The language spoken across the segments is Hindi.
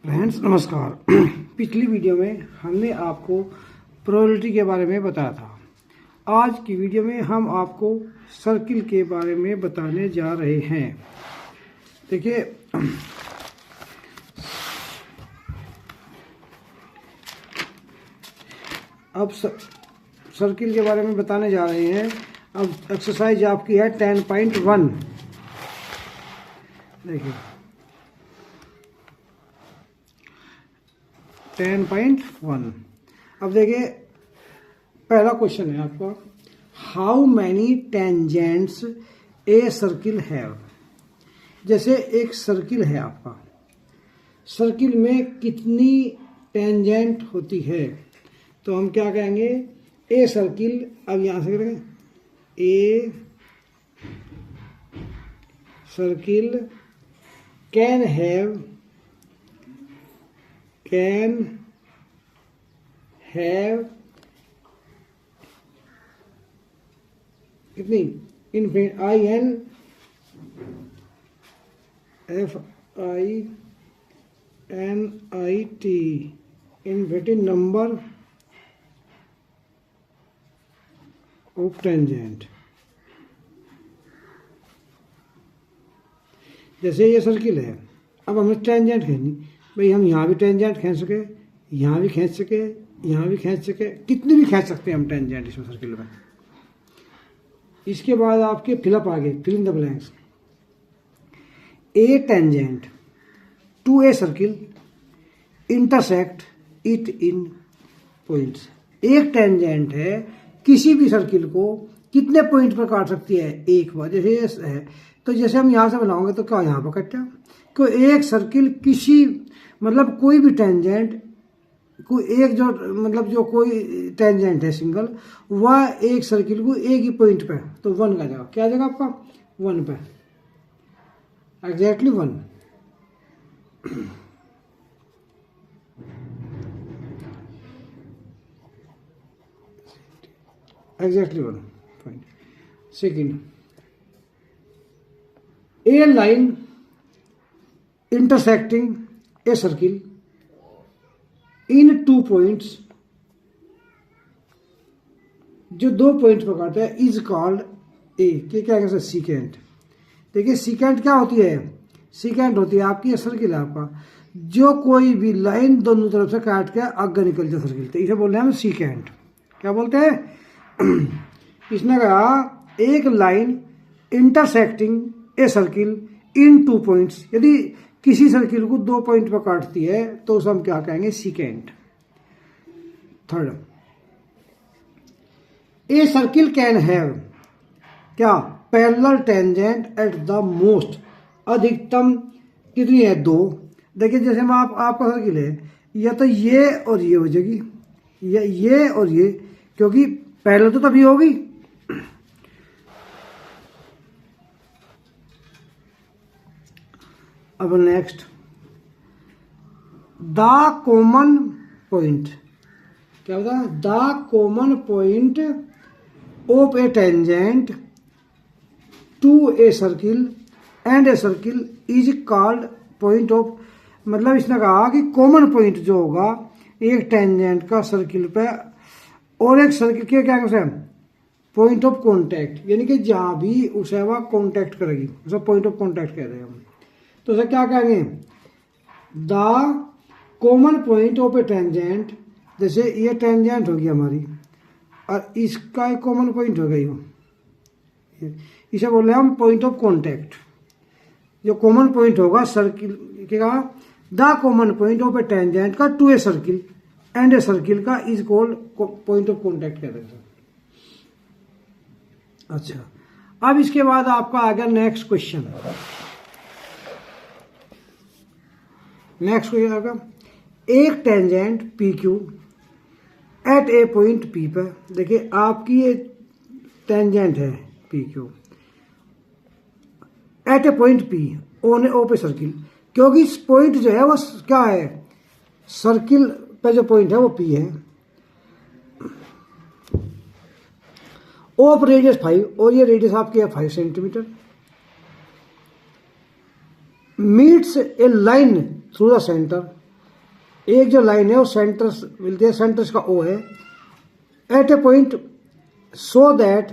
फ्रेंड्स नमस्कार। पिछली वीडियो में हमने आपको प्रोबेबिलिटी के बारे में बताया था। आज की वीडियो में हम आपको सर्किल के बारे में बताने जा रहे हैं। देखिए, अब सर्किल के बारे में बताने जा रहे हैं। अब एक्सरसाइज आपकी है 10.1। देखिए 10.1। अब देखिए, पहला क्वेश्चन है आपका, how many tangents a circle have. जैसे एक सर्किल है आपका, सर्किल में कितनी टेंजेंट होती है, तो हम क्या कहेंगे, ए सर्किल। अब यहां से करेंगे, ए सर्किल कैन हैव कितनी infinite INFINIT infinite number of tangent. जैसे ये सर्किल है, अब हमें टेंजेंट खींचनी, भाई हम यहाँ भी टेंजेंट खींच सके, यहाँ भी खींच सके, यहाँ भी खींच सके, कितनी भी खींच सकते हैं हम टेंजेंट इसमें सर्किल में। इसके बाद आपके फिलअप आ गए, fill in the blanks. A tangent to a circle intersect it in points. एक टेंजेंट है, किसी भी सर्किल को कितने पॉइंट पर काट सकती है, एक बार। जैसे ये है, तो जैसे हम यहाँ से बनाओगे तो क्या यहाँ पर कटा, कोई एक सर्किल किसी मतलब कोई भी टेंजेंट, कोई एक जो मतलब जो कोई टेंजेंट है सिंगल, वह एक सर्किल को एक ही पॉइंट पे, तो 1 का जगह क्या जगह आपका 1 पे, exactly 1। Exactly 1 point. Second, A line intersecting a circle in 2 points, जो 2 पॉइंट पर काटता है, इज कॉल्ड ए, क्या कहते हैं, सीकेंट। देखिए सीकेंट क्या होती है, सीकेंट होती है आपकी सर्किल है आपका, जो कोई भी लाइन दोनों तरफ से काट के आगे निकल जाए सर्किल, तो इसे बोल रहे हैं हम सीकेंट। क्या बोलते हैं, इसने कहा एक line intersecting a circle in 2 points, यदि किसी सर्किल को 2 पॉइंट पर काटती है तो उसे हम क्या कहेंगे, secant. Third, a circle can have क्या, parallel tangent at the most, अधिकतम कितनी है, 2। देखिए जैसे हम आपका सर्किल है, या तो ये और ये हो जाएगी, या ये और ये, क्योंकि पैरेलल तो तभी होगी। अब नेक्स्ट, द कॉमन पॉइंट, क्या होता है, the common point of a tangent to a circle and a circle is called point of, मतलब इसने कहा कि कॉमन पॉइंट जो होगा एक टेंजेंट का सर्किल पे और एक सर्किल के, क्या कहते हैं, पॉइंट ऑफ कॉन्टैक्ट, यानी कि जहां भी उसे वह कॉन्टैक्ट करेगी उसे पॉइंट ऑफ कॉन्टैक्ट कहते हैं हम। तो उसे क्या कहेंगे, the common point of a tangent. जैसे ये टेंजेंट होगी हमारी और इसका एक कॉमन पॉइंट हो गई हो, इसे बोल रहे हैं हम पॉइंट ऑफ कॉन्टैक्ट। जो कॉमन पॉइंट होगा सर्किल क्या, the common point of a tangent का to a circle and a circle का is called point of contact कहते हैं। अच्छा, अब इसके बाद आपका आ गया नेक्स्ट क्वेश्चन। नेक्स्ट क्वेश्चन आपका, एक tangent P Q at a point P पे। देखिए आपकी ये टेंजेंट है P Q at a point P on O पे सर्किल, क्योंकि इस पॉइंट जो है वो क्या है, सर्किल पे जो पॉइंट है वो पी है। ऑफ रेडियस 5 और ये रेडियस आपकी है 5 centimetre. meets a line through the center एक जो लाइन है वो सेंटर्स मिलती है, सेंटर्स का ओ है, at a point so that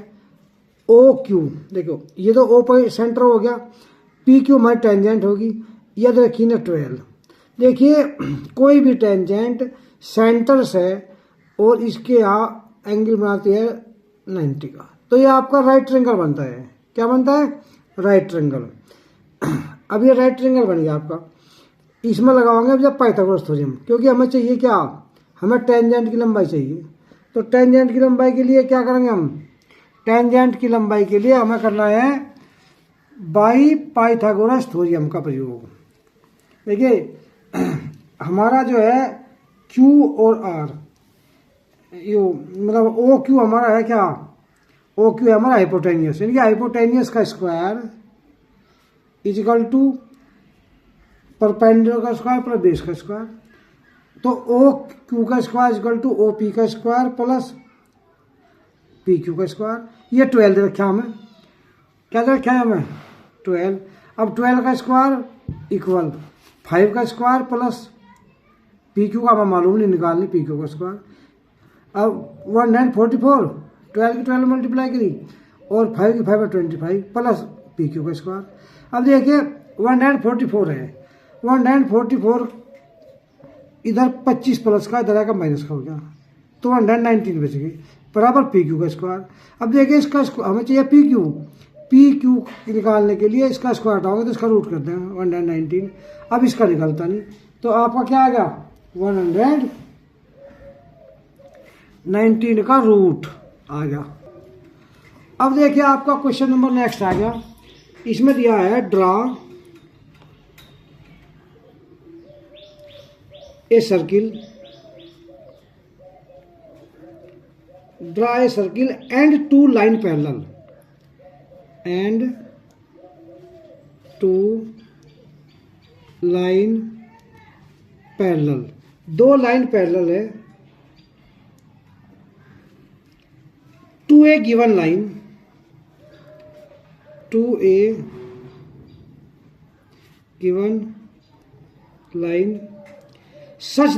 O Q, देखो ये तो ओ पॉइंट सेंटर हो गया, पी क्यू हमारी टेंजेंट होगी, याद रखिए ना 12। देखिए कोई भी टेंजेंट सेंटर से और इसके यहाँ एंगल बनाती है 90 का, तो ये आपका राइट ट्रायंगल बनता है। क्या बनता है? Right triangle. अब ये राइट ट्रायंगल बन गया आपका। इसमें लगाओगे अब जब पाइथागोरस थ्योरम, क्योंकि हमें चाहिए क्या, हमें टेंजेंट की लंबाई चाहिए। तो टेंजेंट की लंबाई के लिए क्या करेंगे हम, टेंजेंट की लंबाई के लिए हमें करना है बाई पाइथागोरस थ्योरम का प्रयोग। देखिए हमारा जो है क्यू और आर, यो मतलब ओ क्यू हमारा है क्या, ओ क्यू है हमारा हाइपोटेनियस, यानी कि हाइपोटेनियस का square is equal to perpendicular का स्क्वायर प्लस बेस का स्क्वायर। तो ओ क्यू का square is equal to O P का स्क्वायर प्लस पी क्यू का स्क्वायर। ये 12 दे रखा हमें, क्या दे रखा है हमें 12। अब 12 का स्क्वायर इक्वल 5 का स्क्वायर प्लस पी क्यू का हमें मालूम नहीं, निकालनी पी क्यू का स्क्वायर। अब 144, 12 की 12 मल्टीप्लाई करी और 5 की 5 25 प्लस पी क्यू का स्क्वायर। अब देखिए 144 है, 144 इधर 25 प्लस का, इधर आएगा माइनस का हो गया, तो 119 बच गई बराबर पी क्यू का स्क्वायर। अब देखिए इसका हमें चाहिए पी क्यू निकालने के लिए इसका स्क्वायर हटाओगे तो इसका रूट कर देंगे 119। अब इसका निकलता नहीं, तो आपका क्या आ गया 119 का रूट आ गया। अब देखिए आपका क्वेश्चन नंबर नेक्स्ट आ गया। इसमें दिया है draw a circle, draw a circle and two line parallel, and two line parallel, दो लाइन पैरेलल है to a given line, to a given line such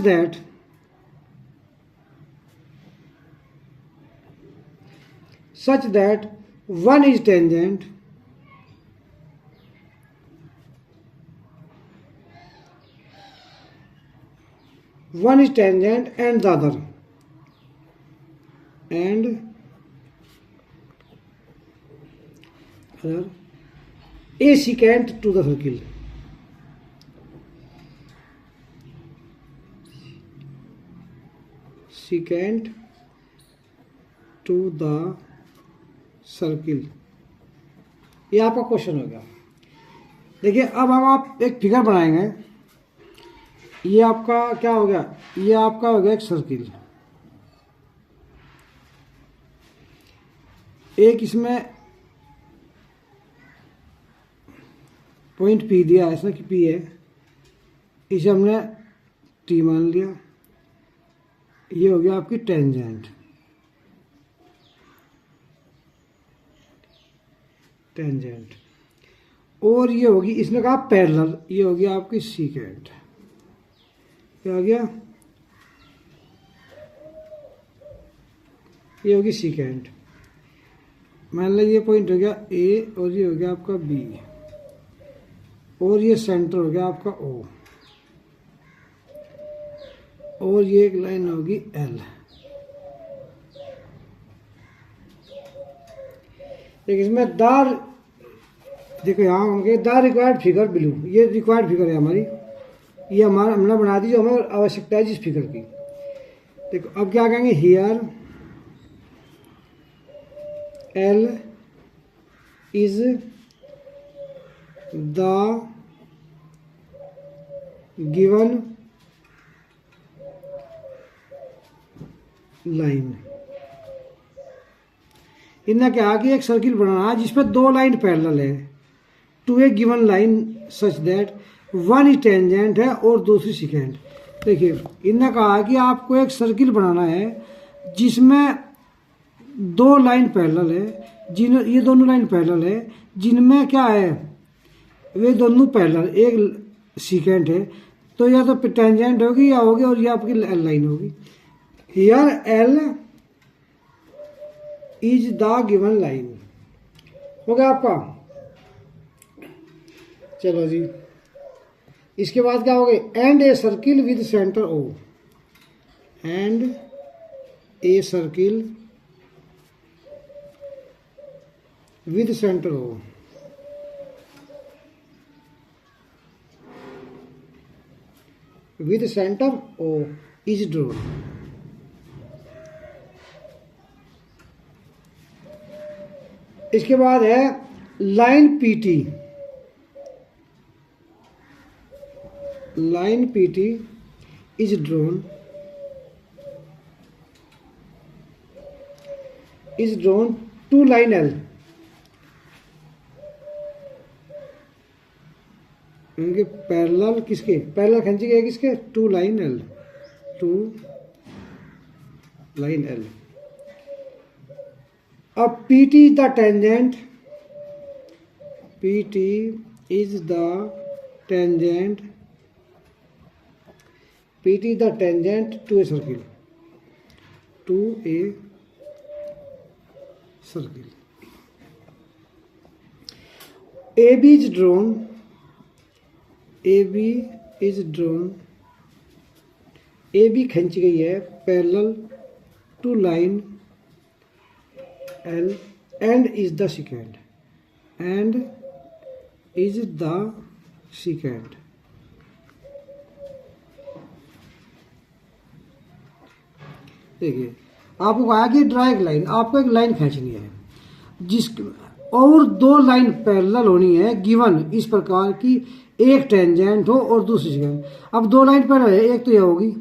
that one is tangent and the other a secant to the circle। secant to the circle, ये आपका क्वेश्चन हो गया। देखिए अब हम आप एक फिगर बनाएंगे। ये आपका क्या हो गया, ये आपका हो गया एक सर्किल, एक इसमें पॉइंट पी दिया, ऐसा कि पी है, इसे हमने टी मान लिया। ये हो गया आपकी टेंजेंट, और ये होगी इसने कहा पैरेलल, ये हो गया आपकी सीकेंट। क्या हो गया, ये होगी सीकेंट। मान लो ये पॉइंट हो गया ए और ये हो गया आपका बी, और ये सेंटर हो गया आपका ओ, और ये एक लाइन होगी एल। एक इसमें दार, देखो यहाँ होंगे द रिक्वायर्ड फिगर ब्लू, ये रिक्वायर्ड फिगर है हमारी, ये हमारा हमने बना दी जो हमें आवश्यकता है जिस फिगर की। देखो अब क्या कहेंगे, here L is the given line. इनने क्या कि एक सर्किल बनाना है जिसपे दो लाइन पैरेलल है to a given line such that one is tangent है और दूसरी सीकेंट। देखिए इनने कहा कि आपको एक सर्किल बनाना है जिसमें दो लाइन पैरेलल है, ये दोनों लाइन पैरेलल है, जिनमें क्या है, वे दोनों पैरेलल, एक सीकेंट है, तो या तो टेंजेंट होगी या होगी, और ये आपकी एल लाइन होगी। Here L is the given line. हो गया आपका। चलो जी, इसके बाद क्या हो गए, and a circle with centre O, and a circle with centre O. With centre O is drawn. इसके बाद है line P T. Line P T is drawn, is drawn to line L. इनके पैरेलल, किसके पैरेलल खींची गई, किसके, to line L, to line L. अब PT is the tangent, PT is the tangent, PT is the tangent to a circle, to a circle. AB is drawn, AB is drawn, AB खींची गई है parallel to line L, and is the second, and is the second. देखिए आपको कहा कि ड्रा एक लाइन, आपको एक लाइन खींचनी है जिस और दो लाइन पैरेलल होनी है गिवन इस प्रकार की, एक टेंजेंट हो और दूसरी सेकेंड। अब दो लाइन पैरेलल है, एक तो यह होगी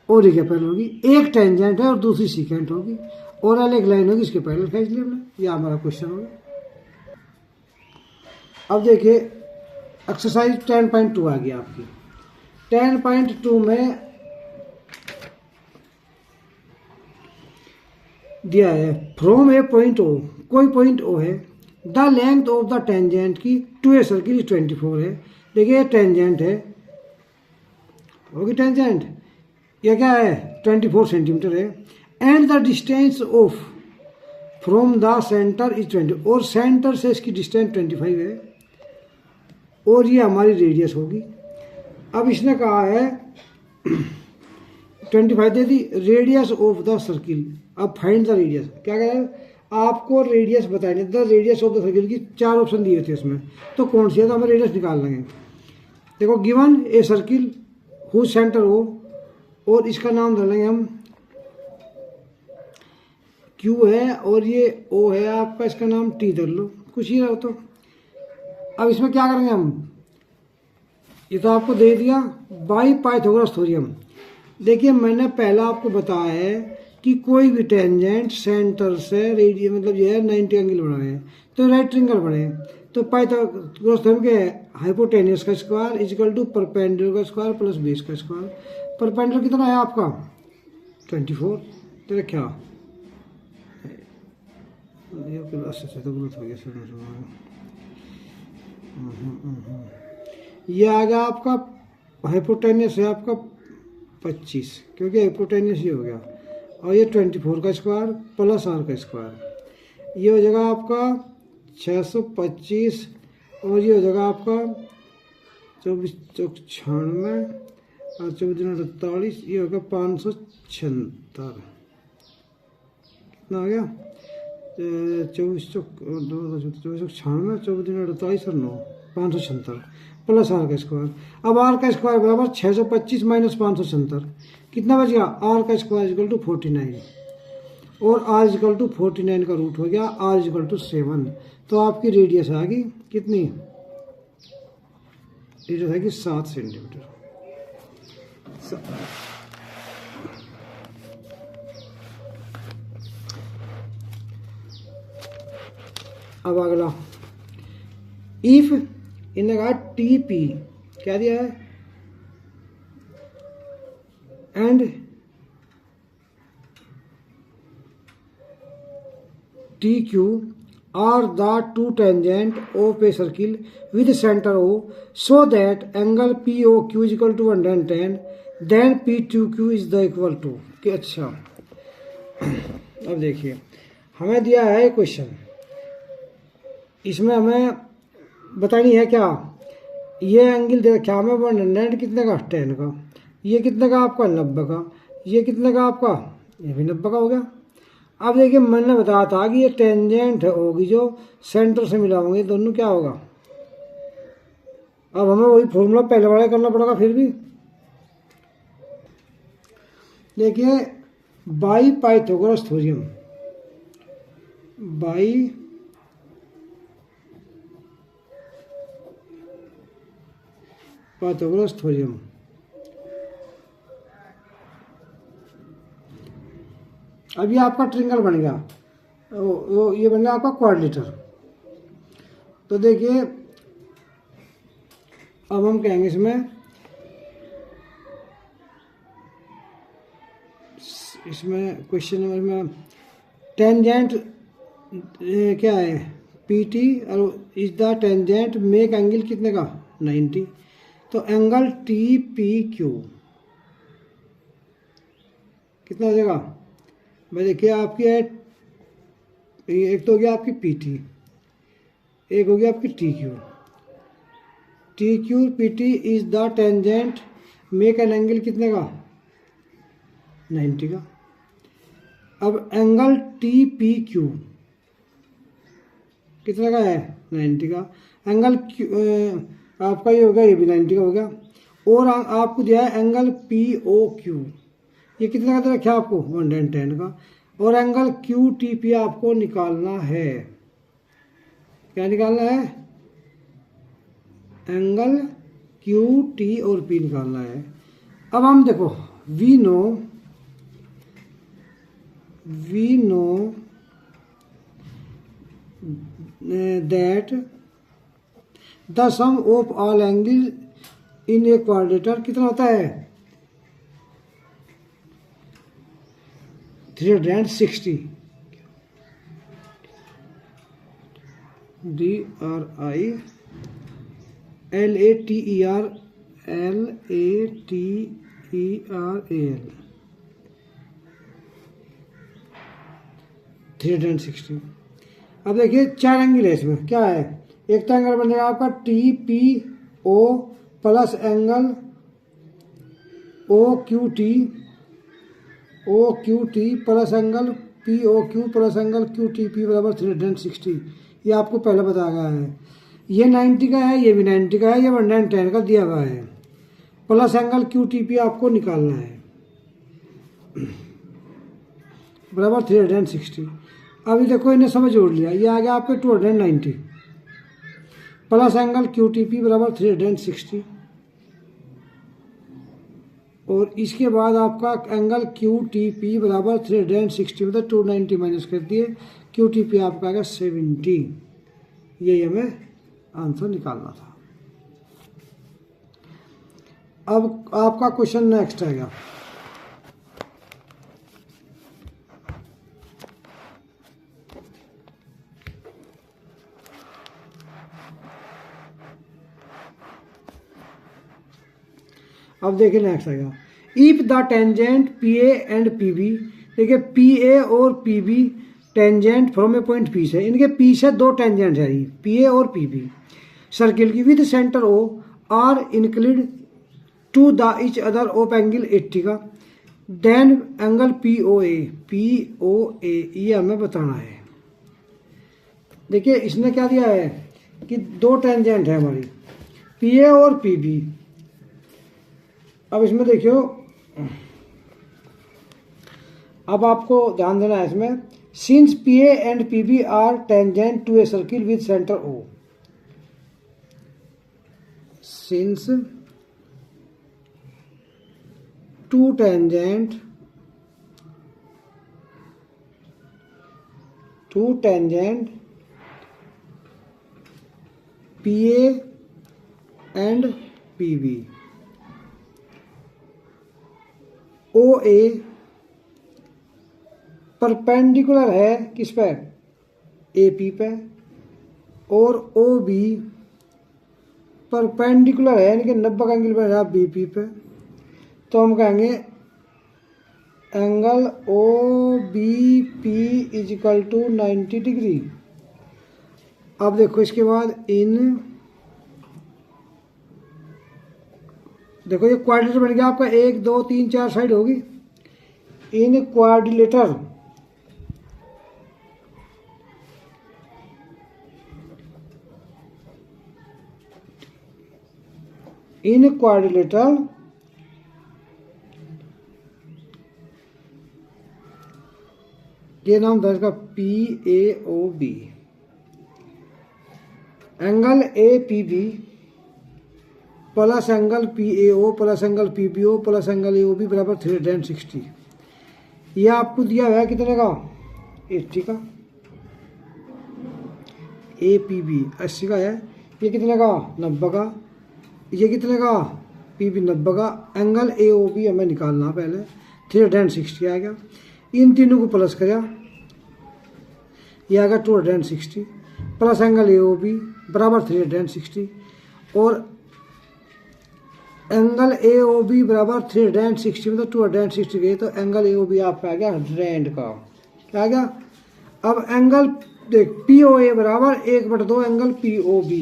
और एक पैरेलल होगी, एक टेंजेंट है और दूसरी सेकेंड होगी, और एक लाइन होगी, इसके पैरेलल खींच लिया हमने। यह हमारा क्वेश्चन होगा। अब देखिए एक्सरसाइज 10.2 आ गया आपकी। 10.2 में दिया है फ्रॉम ए पॉइंट ओ, कोई पॉइंट ओ है, the length of the tangent की टू ए सर्किल 24 है। देखिए टेंजेंट है, होगी टेंजेंट, यह क्या है 24 सेंटीमीटर है, and the distance of from the centre is 20, और सेंटर से इसकी डिस्टेंस 25 है, और ये हमारी रेडियस होगी। अब इसने कहा है 25 दे दी, रेडियस ऑफ द सर्किल। अब फाइंड द रेडियस, क्या कह रहा है, आपको रेडियस बताएंगे, the radius of the circle की 4 ऑप्शन दिए थे इसमें, तो कौन सी है, तो हमें रेडियस निकाल लेंगे। देखो given a circle whose centre हो, और इसका नाम डालेंगे हम Q है, और ये O है आपका, इसका नाम T धर लो, कुछ ही रहो तो। अब इसमें क्या करेंगे हम, ये तो आपको दे दिया बाई पाइथागोरस थ्योरम। देखिए मैंने पहला आपको बताया है कि कोई भी टेंजेंट सेंटर से रेडियस मतलब ये है 90 एंगल बना है, तो राइट ट्रायंगल बने, तो पाइथागोरस थ्योरम के हाइपोटेन्यूस का स्क्वायर इक्वल टू परपेंडिकुलर का स्क्वायर प्लस बेस का स्क्वायर। परपेंडिकुलर कितना है आपका 24, तो क्या ये तो गलत हो गया, ये आ गया आपका हाइपोटेन्यूस है आपका 25, क्योंकि हाइपोटेन्यूस ये हो गया, और ये 24 का स्क्वायर प्लस आर का स्क्वायर, ये हो जाएगा आपका 625, और ये हो जाएगा आपका 24 चौक 96 और 24 ये होगा 576। कितना हो गया 24 चौक 96, 24 और 9 576 प्लस आर का स्क्वायर। अब आर का स्क्वायर बराबर 625 माइनस 576, कितना बच गया, आर का स्क्वायर इक्वल टू 49, और आर इक्वल टू 49 का रूट हो गया, आर इक्वल टू 7। तो आपकी रेडियस आ गई कितनी, रेडियस आएगी 7 सेंटीमीटर। अब अगला, इफ इन्हें कहा TP क्या दिया है, and TQ are the two tangent of a circle with center O so that angle POQ is equal to 110 then P2Q is the equal to। कि अच्छा अब देखिए हमें दिया है क्वेश्चन, इसमें हमें बतानी है क्या, ये एंगल दे रखा हमें 100 कितने का 10 का, ये कितने का आपका 90 का, ये कितने का आपका ये भी 90 का हो गया। अब देखिए मैंने बताया था कि ये टेंजेंट होगी जो सेंटर से मिला होंगे दोनों क्या होगा। अब हमें वही फॉर्मूला पहले वाला करना पड़ेगा फिर भी। देखिए by Pythagoras theorem, by Pythagoras theorem अब ये आपका ट्रिंगल बन गया, ये बन गया आपका क्वाड्रिलेटरल। तो देखिए अब हम कहेंगे इसमें क्वेश्चन नंबर में टेंजेंट क्या है PT और is the tangent make angle कितने का 90। तो एंगल TPQ कितना हो जाएगा भाई, देखिए आपकी है एक तो हो गया आपकी PT, एक हो गया आपकी TQ PT is the tangent make an angle कितने का 90 का। अब एंगल TPQ कितने का है 90 का, एंगल आपका ये हो गया, ये भी 90 का हो गया। और आपको दिया है एंगल POQ, ये कितने का दे रखा है आपको 110 का। और एंगल QTP आपको निकालना है, क्या निकालना है एंगल QT और P निकालना है। अब हम देखो we know that the sum of all angles in a quadrilateral कितना होता है 360। DRILATERAL 360। अब देखिए चार एंगल है इसमें, क्या है, एक तो एंगल बनेगा आपका TPO plus angle OQT plus angle POQ plus angle QTP बराबर 360। ये आपको पहले बताया गया है। ये 90 का है, ये भी 90 का है, ये 110 का दिया हुआ है, प्लस एंगल QTP आपको निकालना है बराबर 360। अभी देखो इन्हें समझ जोड़ लिया, ये आ गया आपके 290 प्लस एंगल QTP बराबर 360। और इसके बाद आपका एंगल QTP बराबर 360 मतलब 290 माइनस कर दिए, QTP आपका आएगा 70। यही हमें आंसर निकालना था। अब आपका क्वेश्चन नेक्स्ट आएगा, अब देखिए नेक्स्ट आएगा if the tangent PA and PB। देखिए PA और PB tangent from a point P से, इनके P से दो टेंजेंट है PA और PB सर्किल की with centre O are inclined to the each other of angle 80 का। देन एंगल POA ये हमें बताना है। देखिए इसने क्या दिया है कि दो टेंजेंट है हमारी PA और PB। अब इसमें देखियो, अब आपको ध्यान देना है इसमें, since PA and PB are tangent to a circle with centre O, since two tangent PA and PB OA perpendicular है किस पे ए पी पे और ओ बी परपेंडिकुलर है, यानी कि 90 का एंगल बन रहा है बी पी पे, तो हम कहेंगे angle O B P is equal to 90 degree. अब देखो इसके बाद देखो ये क्वाड्रिलेटर बन गया आपका, 1 2 3 4 साइड होगी। इन क्वाड्रिलेटर ये नाम दर्ज का P A O B, angle A P B plus angle P A O plus angle P B O plus angle A O B बराबर 360। यह आपको दिया हुआ है कितने का? 80 का। ए पी बी 80 का है, ये कितने का? 90 का। ये कितने का? पी बी 90 का। एंगल ए ओ बी हमें निकालना पहले, 360 आ गया। इन तीनों को प्लस करा, ये आ गया 260 plus angle A O B बराबर 360 और एंगल ए ओ बी बराबर 360 में तो 260 गए, तो एंगल ए ओ बी आपका आ गया 100 का। क्या आ गया? अब एंगल देख पी ओ ए बराबर 1/2 एंगल पी ओ बी।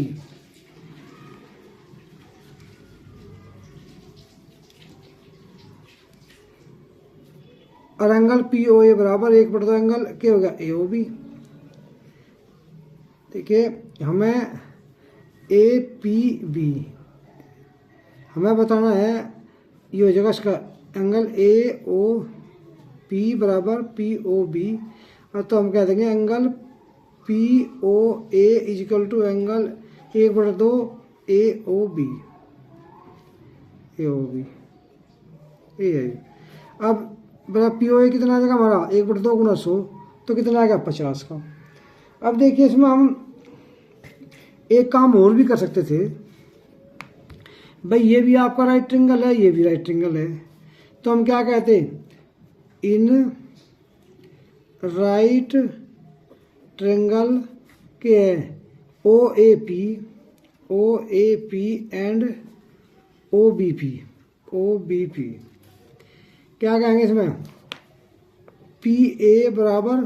और एंगल पी ओ ए बराबर 1/2 एंगल क्या हो गया? ए ओ बी। देखिए हमें ए पी बी हमें बताना है, ये हो जाएगा इसका एंगल ए ओ पी बराबर पी ओ बी, और तो हम कह देंगे angle P O A is equal to angle 1/2 A O B. A है। अब बड़ा पी ओ ए कितना आ जाएगा हमारा? 1/2 गुना 100, तो कितना आ गया? 50 का। अब देखिए इसमें हम एक काम और भी कर सकते थे भाई, ये भी आपका राइट ट्रायंगल है, ये भी राइट ट्रायंगल है, तो हम क्या कहते हैं? इन राइट ट्रायंगल के O A P and O B P क्या कहेंगे इसमें? पी ए बराबर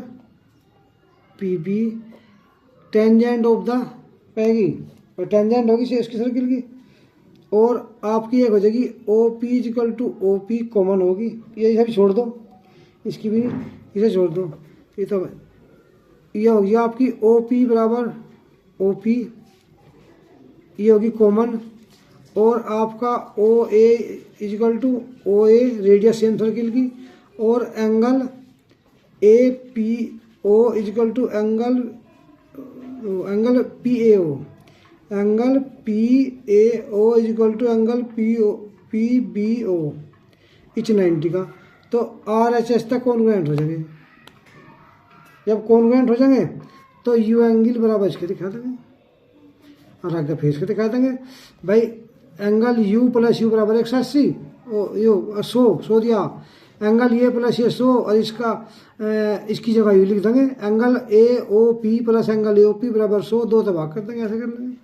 P B, tangent of the पैगी और टेंजेंट होगी इसकी सर्किल की, और आपकी एक हो जाएगी O P is equal to O P common होगी, ये सब छोड़ दो, इसकी भी इसे छोड़ दो, ये तो ये होगी आपकी ओ पी बराबर ओ पी, ये होगी कॉमन, और आपका O A is equal to O A radius same circle की, और angle A P O is equal to angle P A O, angle P A O is equal to angle P B O each 90 का। तो आर एच एस तक कॉन्ग्रुएंट हो जाएंगे। जब कॉन्ग्रुएंट हो जाएंगे तो यू एंगल बराबर इसके दिखा देंगे और आगे फेस के दिखा देंगे। भाई एंगल यू प्लस यू बराबर 180, यू 100 दिया, एंगल ये प्लस ये 100 और इसका इसकी जगह यू लिख देंगे, angle A O P plus angle A O P बराबर 100, 2 से भाग कर देंगे, ऐसे कर लेंगे।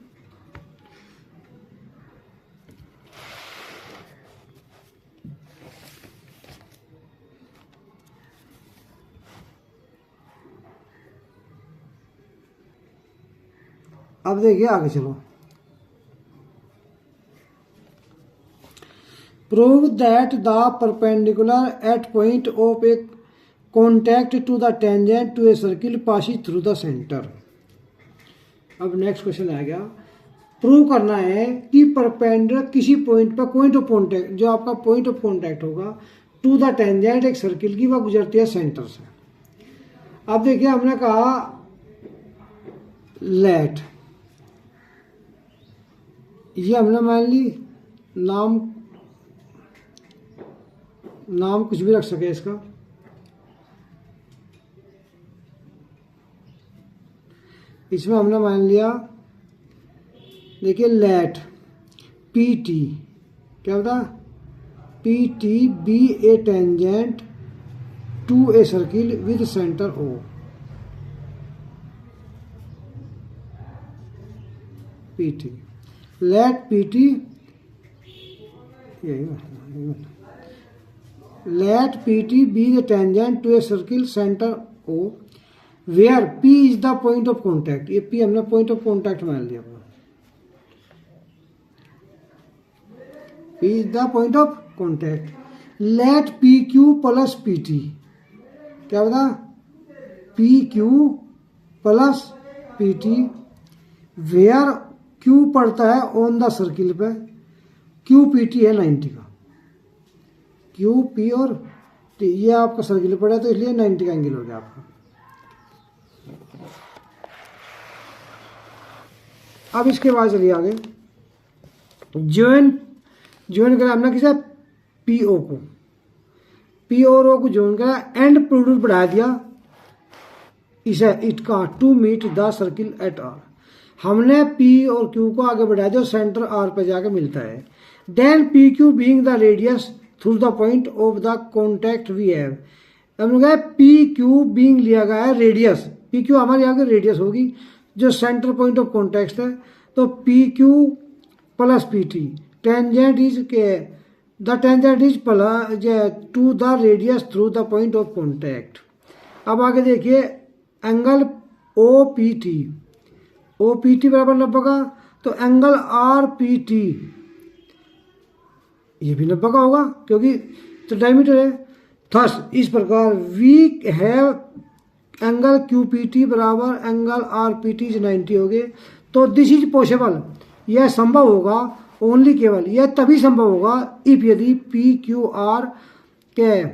अब देखिए आगे चलो। Prove that the perpendicular at point of a contact to the tangent to a circle passing through the centre. अब नेक्स्ट क्वेश्चन आ गया, प्रूव करना है कि परपेंडिकुलर किसी पॉइंट पर पॉइंट ऑफ कॉन्टैक्ट, जो आपका पॉइंट ऑफ कॉन्टैक्ट होगा टू द टेंजेंट एक सर्किल की, वह गुजरती है सेंटर से। अब देखिए हमने कहा लेट, ये हमने मान ली नाम कुछ भी रख सके इसका, इसमें हमने मान लिया, देखिए लेट पी टी, क्या होता? P T be a tangent to a circle with centre O. P T, let P T, let PT be the tangent to a circle center O where P is the point of contact. ये P हमने point of contact मान लिया, P is the point of contact. Let PQ plus PT, क्या बता, PQ plus PT where Q पड़ता है ऑन द सर्किल पे, QPT है 90 का, क्यू पी और टी, ये आपका सर्किल पड़ा तो इसलिए 90 का एंगल हो गया आपका। अब इसके बाद चलिए आगे, ज्वाइन करा हमने किसे, पी ओ को, पी और ओ को ज्वाइन करा एंड प्रोडक्ट बढ़ा दिया इसे, इट का to meet the circle at R. हमने पी और क्यू को आगे बढ़ा दिया, सेंटर आर पे जाके मिलता है। Then P Q being the radius through the point of the contact we have, हमने कहा पी क्यू बीइंग लिया गया है रेडियस, पी क्यू हमारी आगे रेडियस होगी जो सेंटर पॉइंट ऑफ कॉन्टैक्ट है, तो P Q plus P T, tangent is के, the tangent is plus to the radius through the point of contact. अब आगे देखिए angle O P T, O P T बराबर 90 का, तो एंगल आर पी टी ये भी 90 का होगा क्योंकि तो डायमीटर है। थस इस प्रकार we have angle Q P T बराबर एंगल आर पी टी 90 हो गए। तो दिस इज पॉसिबल, यह संभव होगा ओनली, केवल यह तभी संभव होगा इफ यदि पी क्यू आर के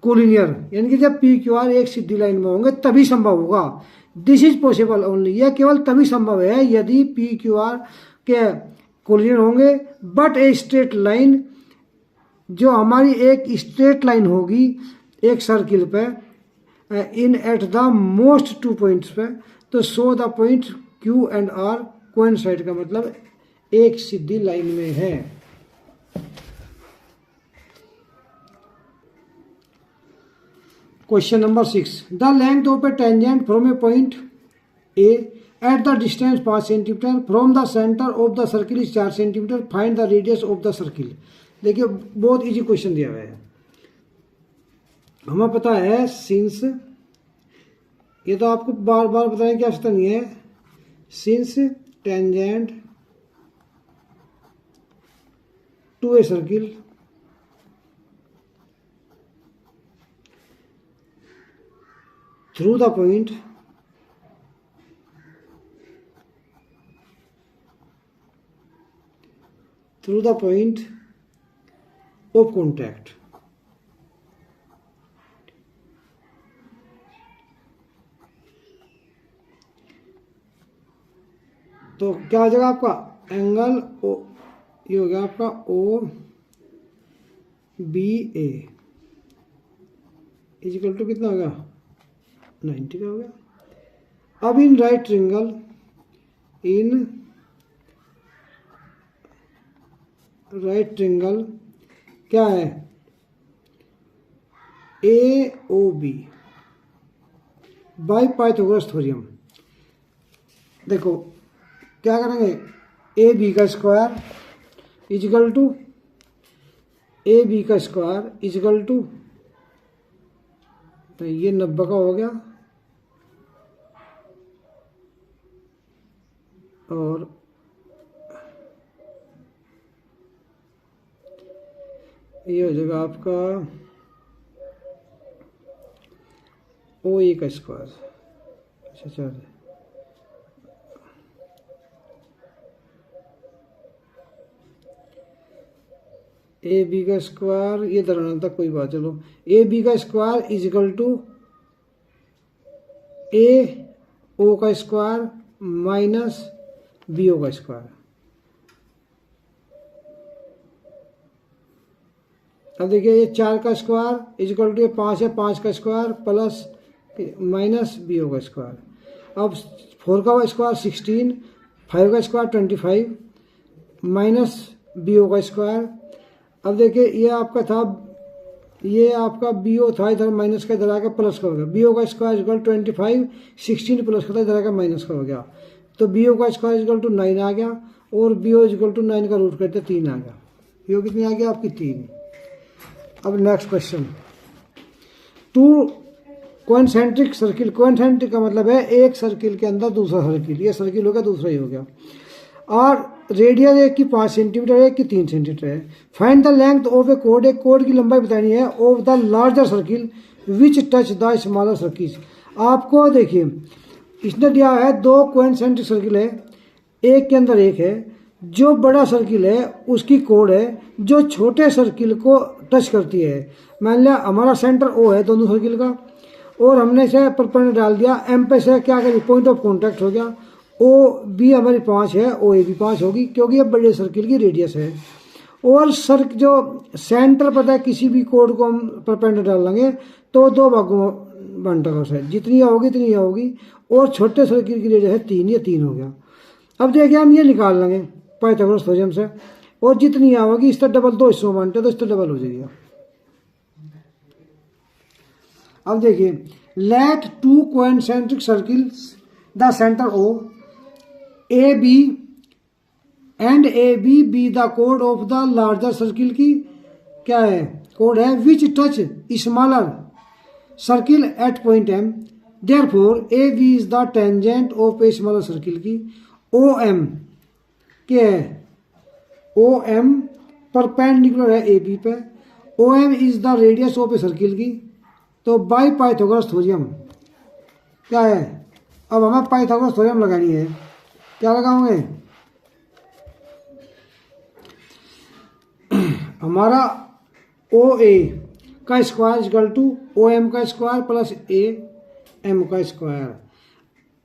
कोलिनियर, यानी कि जब पी क्यू आर एक सीधी लाइन में होंगे तभी संभव होगा। दिस इज पॉसिबल ओनली, यह केवल तभी संभव है यदि पी क्यू आर के कोलिनियर होंगे, बट ए स्ट्रेट लाइन, जो हमारी एक स्ट्रेट लाइन होगी एक सर्किल पे in at the most two points पे, तो so the point Q and R coincide का मतलब एक सीधी लाइन में है। Question number 6, the length of a tangent from a point A at the distance 5 centimetre from the centre of the circle is 4 centimetre, find the radius of the circle. देखिए बहुत इजी क्वेश्चन दिया हुआ है, हमें पता है सिंस, ये तो आपको बार बार बताने की आवश्यकता नहीं है, since tangent to a circle through the point of contact, तो क्या हो जाएगा आपका एंगल ओ, ये हो गया आपका O B A is equal to कितना होगा 90 का हो गया। अब इन राइट ट्रिंगल क्या है, A O B by Pythagoras theorem. देखो क्या करेंगे, ए बी का square is equal to A B का स्क्वायर इजिकल टू, तो ये 90 का हो गया, और ये हो जाएगा आपका ओ ए का स्क्वायर, अच्छा चल ए बी का स्क्वायर, ये दराना तक कोई बात, चलो ए बी का स्क्वायर इजिकल टू ए ओ का स्क्वायर माइनस बी ओ का स्क्वायर। अब देखिए ये 4 का स्क्वायर इजिकल टू 5 है, 5 का square plus minus B O का स्क्वायर। अब 4 का स्क्वायर 16, 5 का स्क्वायर 25 माइनस बी ओ का स्क्वायर। अब देखिए ये आपका था, ये आपका बी ओ था, इधर माइनस का इधर आकर प्लस का हो गया, बी ओ का स्क्वायर इक्वल 25, 16 प्लस का था इधर आकर माइनस का हो गया, तो बी ओ का स्क्वायर इक्वल टू 9 आ गया, और बी ओ इक्वल टू 9 का रूट करते 3 आ गया। ये कितनी आ गया आपकी 3। अब नेक्स्ट क्वेश्चन, टू कोइंसेंट्रिक सर्किल, कोइंसेंट्रिक का मतलब है एक सर्किल के अंदर दूसरा सर्किल, ये सर्किल हो गया दूसरा ही हो गया, और रेडियस एक की 5 सेंटीमीटर है, एक की 3 सेंटीमीटर है। Find the length of A code, एक कोड की लंबाई बतानी है, of the larger circle which touch the smaller circle. आपको देखिए इसने दिया है 2 कोइंसेंट्रिक सर्किल है, एक के अंदर एक है, जो बड़ा सर्किल है उसकी कोड है जो छोटे सर्किल को टच करती है। मान लिया हमारा सेंटर ओ है दोनों सर्किल का, और हमने इसे परपेंडिकुलर डाल दिया, एम पे से क्या करें पॉइंट ऑफ कांटेक्ट हो गया, ओ बी हमारी 5 है, ओ ए भी 5 होगी क्योंकि ये बड़े सर्किल की रेडियस है। और सर जो सेंटर पता है किसी भी कोड को हम परपेंडिकुलर डाल लेंगे तो 2 भागों में बंटेगा उसे, जितनी होगी इतनी होगी, और छोटे सर्किल की रेडियस है 3, ये 3 हो गया। अब देखिए हम ये निकाल लेंगे पाइथागोरस थ्योरम से, और जितनी होगी इस तरह डबल 2 हिस्सों में बांटे तो इस तरह डबल हो जाएगा। अब देखिए let 2 concentric circles the centre O A B and A B B the कोड ऑफ द लार्जर सर्किल की क्या है कोड है, which touch smaller circle at point M, therefore A B is the tangent of a smaller circle की। ओ एम क्या है, ओ एम परपेंडिकुलर है ए बी पे, O M is the radius of a circle की। तो बाई पाइथागोरस थ्योरम क्या है, अब हमें पाइथागोरस थ्योरम लगानी है, क्या लगाओगे, हमारा ओ ए का square equal to O M का स्क्वायर प्लस ए एम का स्क्वायर।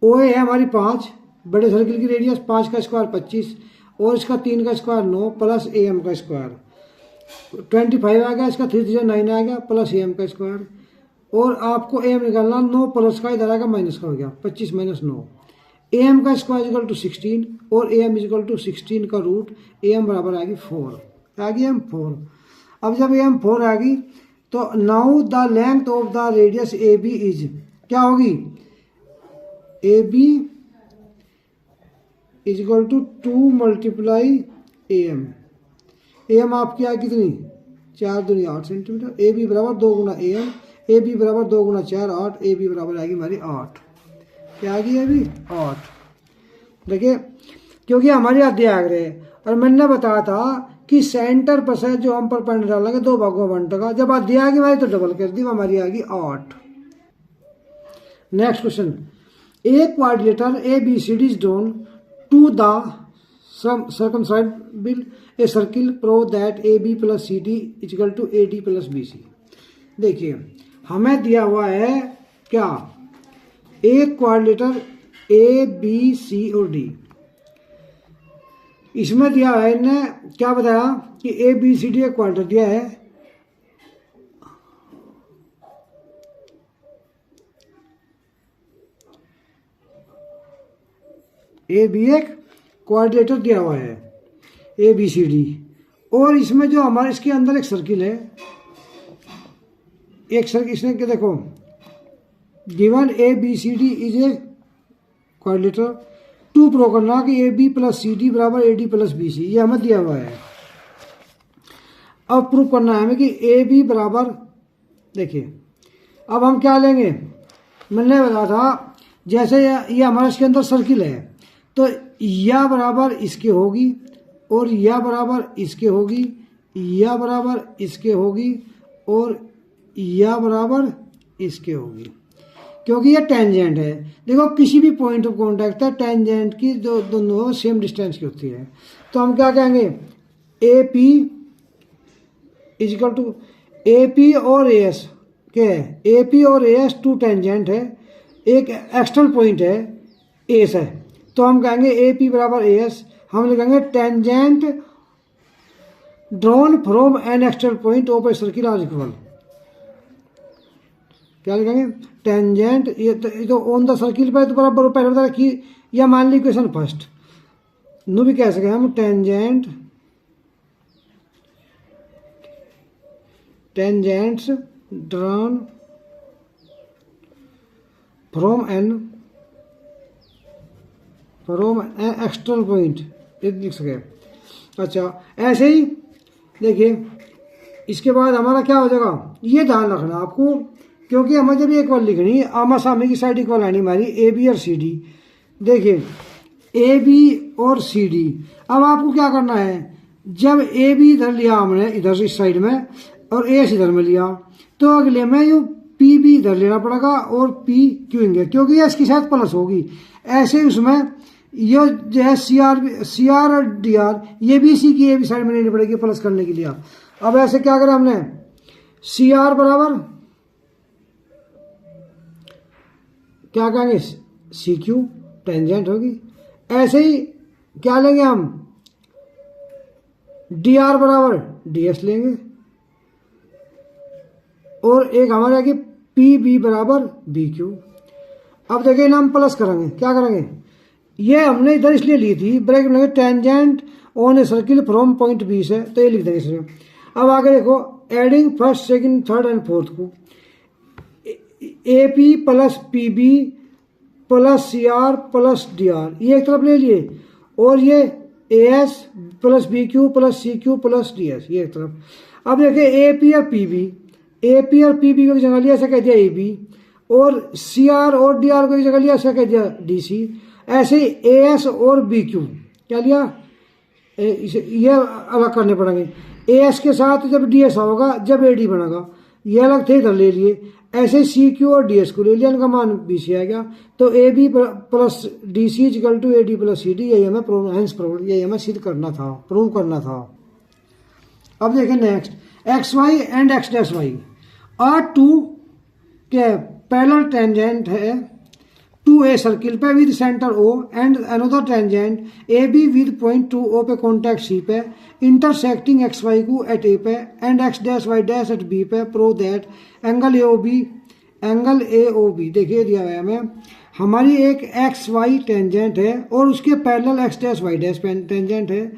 ओ ए है हमारी 5, बड़े सर्किल की रेडियस, 5 का स्क्वायर 25, और इसका 3 का स्क्वायर 9 प्लस ए एम का स्क्वायर 25 आ गया, इसका 309 आ गया प्लस ए एम का स्क्वायर, और आपको ए एम निकालना, 9 प्लस का इधर आएगा माइनस का हो गया 25 माइनस 9, ए एम का स्क्वायर इक्वल टू 16, और ए एम इक्वल टू 16 का रूट, ए एम बराबर आएगी 4, आ गई एम 4। अब जब ए एम 4 आ गई तो now the length of the radius A B is क्या होगी, A B is equal to 2 multiply A M आपकी आए कितनी 4 दूनी 8 सेंटीमीटर, ए बी बराबर 2 गुना ए एम, ए बी बराबर 2 गुना 4 8, ए बी बराबर आएगी हमारी 8, क्या आ गई ए बी 8। देखिए क्योंकि हमारी आधे आ गए, और मैंने बताया था कि सेंटर पर से जो हम परपेंडिकुलर डालेंगे 2 भागों में बंटेगा, जब आधी आ गई हमारी तो डबल कर दी, हमारी आ गई 8। Next question, a quadrilateral A B C D is drawn to the circumscribe a circle prove that AB plus CD is equal to AD plus BC। देखिए हमें दिया हुआ है क्या, एक क्वाड्रिलेटर ए बी सी और डी, इसमें दिया है इन्हें क्या बताया कि ए बी सी डी एक क्वाड्रिलेटर दिया है, ए बी एक क्वाड्रिलेटर दिया हुआ है ए बी सी डी, और इसमें जो हमारे इसके अंदर एक सर्किल है, एक सर्किल इसने क्या देखो given A B C D is a quadrilateral, to prove करना कि A B plus C D बराबर A D plus B C, ये हमें दिया हुआ है। अब प्रूव करना है हमें कि ए बी बराबर, देखिए अब हम क्या लेंगे, मैंने बताया था जैसे ये हमारा इसके अंदर सर्किल है तो या बराबर इसके होगी, और या बराबर इसके होगी, या बराबर इसके होगी, और या बराबर इसके होगी, क्योंकि ये टेंजेंट है। देखो किसी भी पॉइंट ऑफ कांटेक्ट है टेंजेंट की जो दोनों सेम डिस्टेंस की होती है, तो हम क्या कहेंगे A P is equal to A P और ए एस, क्या है ए पी और ए एस 2 टेंजेंट है, एक एक्सटर्नल पॉइंट है एस है, तो हम कहेंगे ए पी बराबर ए एस, हम लिखेंगे tangent drawn from an external point of a circle are equal, क्या लिखेंगे टेंजेंट, ये तो ऑन द सर्किल पर तो बराबर पहले बता कि, या मान ली क्वेश्चन फर्स्ट नो भी कह सके हम tangents drawn from an from external point, ये लिख सके। अच्छा ऐसे ही देखिए इसके बाद हमारा क्या हो जाएगा, ये ध्यान रखना आपको, क्योंकि हमें जब एक बार लिखनी है आमा सामने की साइड इक्वल आनी हमारी ए बी और सी डी। देखिए ए बी और सी डी, अब आपको क्या करना है, जब ए बी इधर लिया हमने इधर इस साइड में और ए इधर में लिया, तो अगले में यू पी बी इधर लेना पड़ेगा और पी क्यू इंगे, क्योंकि ये इसकी साथ प्लस होगी। ऐसे उसमें ये जो है सी आर और डी आर, ये भी इसी की ए बी साइड में लेनी पड़ेगी प्लस करने के लिए। अब ऐसे क्या करें हमने, सी आर बराबर क्या कहेंगे, सी क्यू टेंजेंट होगी। ऐसे ही क्या लेंगे हम, डी आर बराबर डी एस लेंगे, और एक हमारे आगे पी बी बराबर बी क्यू। अब देखिए हम प्लस करेंगे, क्या करेंगे, ये हमने इधर इसलिए ली थी ब्रेक में tangent on a circle from point B से, तो ये लिख देंगे इसमें। अब आगे देखो adding first second third and fourth को, A P plus P B plus C R plus D R, ये एक तरफ ले लिए, और ये A S plus B Q plus C Q plus D S, ये एक तरफ। अब देखिए ए पी और पी बी, ए पी और पी बी को जगह लिया ऐसा कह दिया ए बी, और सी आर और डी आर को जगह लिया ऐसा कह दिया डी सी। ऐसे ही ए एस और बी क्यू क्या लिया, ये अलग करने पड़ेंगे। ए एस के साथ जब डी एस होगा जब ए डी बनेगा, ये अलग थे इधर ले लिए। ऐसे सी क्यू और डी एस को ले लिया, इनका मान बी सी आ गया, तो A B plus D C equal to A D plus C D, यही हमें यही हमें सिद्ध करना था, प्रूव करना था। अब देखें next, X Y and X dash Y are two के पैरेलल टेंजेंट है टू ए सर्किल पे with centre O and another tangent A B with point to O पे कॉन्टैक्ट सी पे, इंटरसेक्टिंग एक्स वाई को एट ए पे and X dash Y dash at B पे, prove that angle A O B देखिए दिया हुआ है हमें, हमारी एक एक्स वाई टेंजेंट है और उसके parallel X dash Y dash tangent है,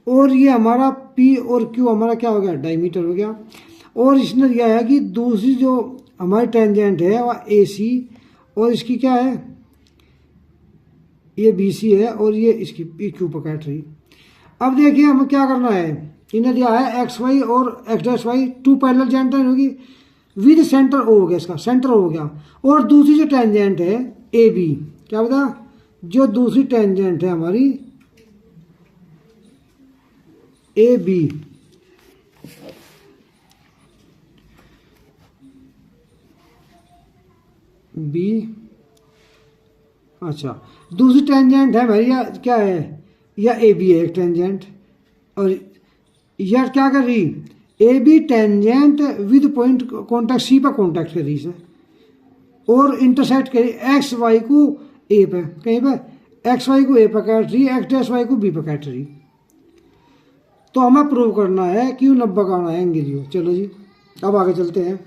और ये हमारा पी और क्यू हमारा क्या हो गया, डायमीटर हो गया। और इसने दिया है कि दूसरी जो हमारी टेंजेंट है वह ए सी, और इसकी क्या है, ये बी सी है, और ये इसकी पी क्यू पर काट रही। अब देखिए हमें क्या करना है, इन्हें दिया है एक्स वाई और X dash Y two parallel tangent होगी विद सेंटर ओ हो गया, इसका सेंटर हो गया, और दूसरी जो टेंजेंट है ए बी, क्या बता, जो दूसरी टेंजेंट है हमारी ए बी, बी, अच्छा दूसरी टेंजेंट है भाई या क्या है, या ए बी है एक टेंजेंट, और यार क्या कर रही, A B tangent with point contact C पर कॉन्टैक्ट कर रही है, और इंटरसेक्ट करी एक्स वाई को ए पे, कहीं पे एक्स वाई को ए पर काट रही, एक्स डैश वाई को बी पर काट रही। तो हमें प्रूव करना है कि 90 का आना है एंगल। चलो जी अब आगे चलते हैं।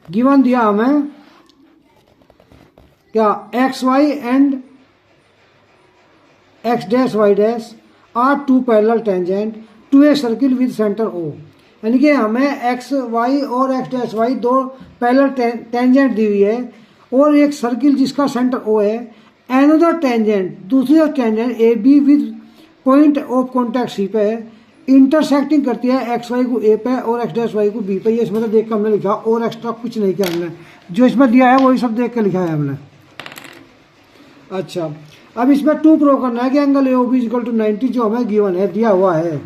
गिवन दिया हमें क्या, X Y and X dash Y dash are two parallel tangent to a circle with centre O, यानी कि हमें एक्स वाई और एक्स डैश वाई दो पैरेलल टेंजेंट दी हुई है, और एक सर्किल जिसका सेंटर ओ है, एनदर टेंजेंट दूसरी tangent A B with point of contact C पे है, इंटरसेक्टिंग करती है एक्स वाई को ए पे और एक्स डैश वाई को बी पे। ये इसमें तो देख कर हमने लिखा, और एक्स्ट्रा कुछ नहीं किया हमने, जो इसमें दिया है वही सब देख कर लिखा है हमने। अच्छा अब इसमें टू प्रूव करना है कि angle A O B equal to 90 जो हमें गिवन है, दिया हुआ है।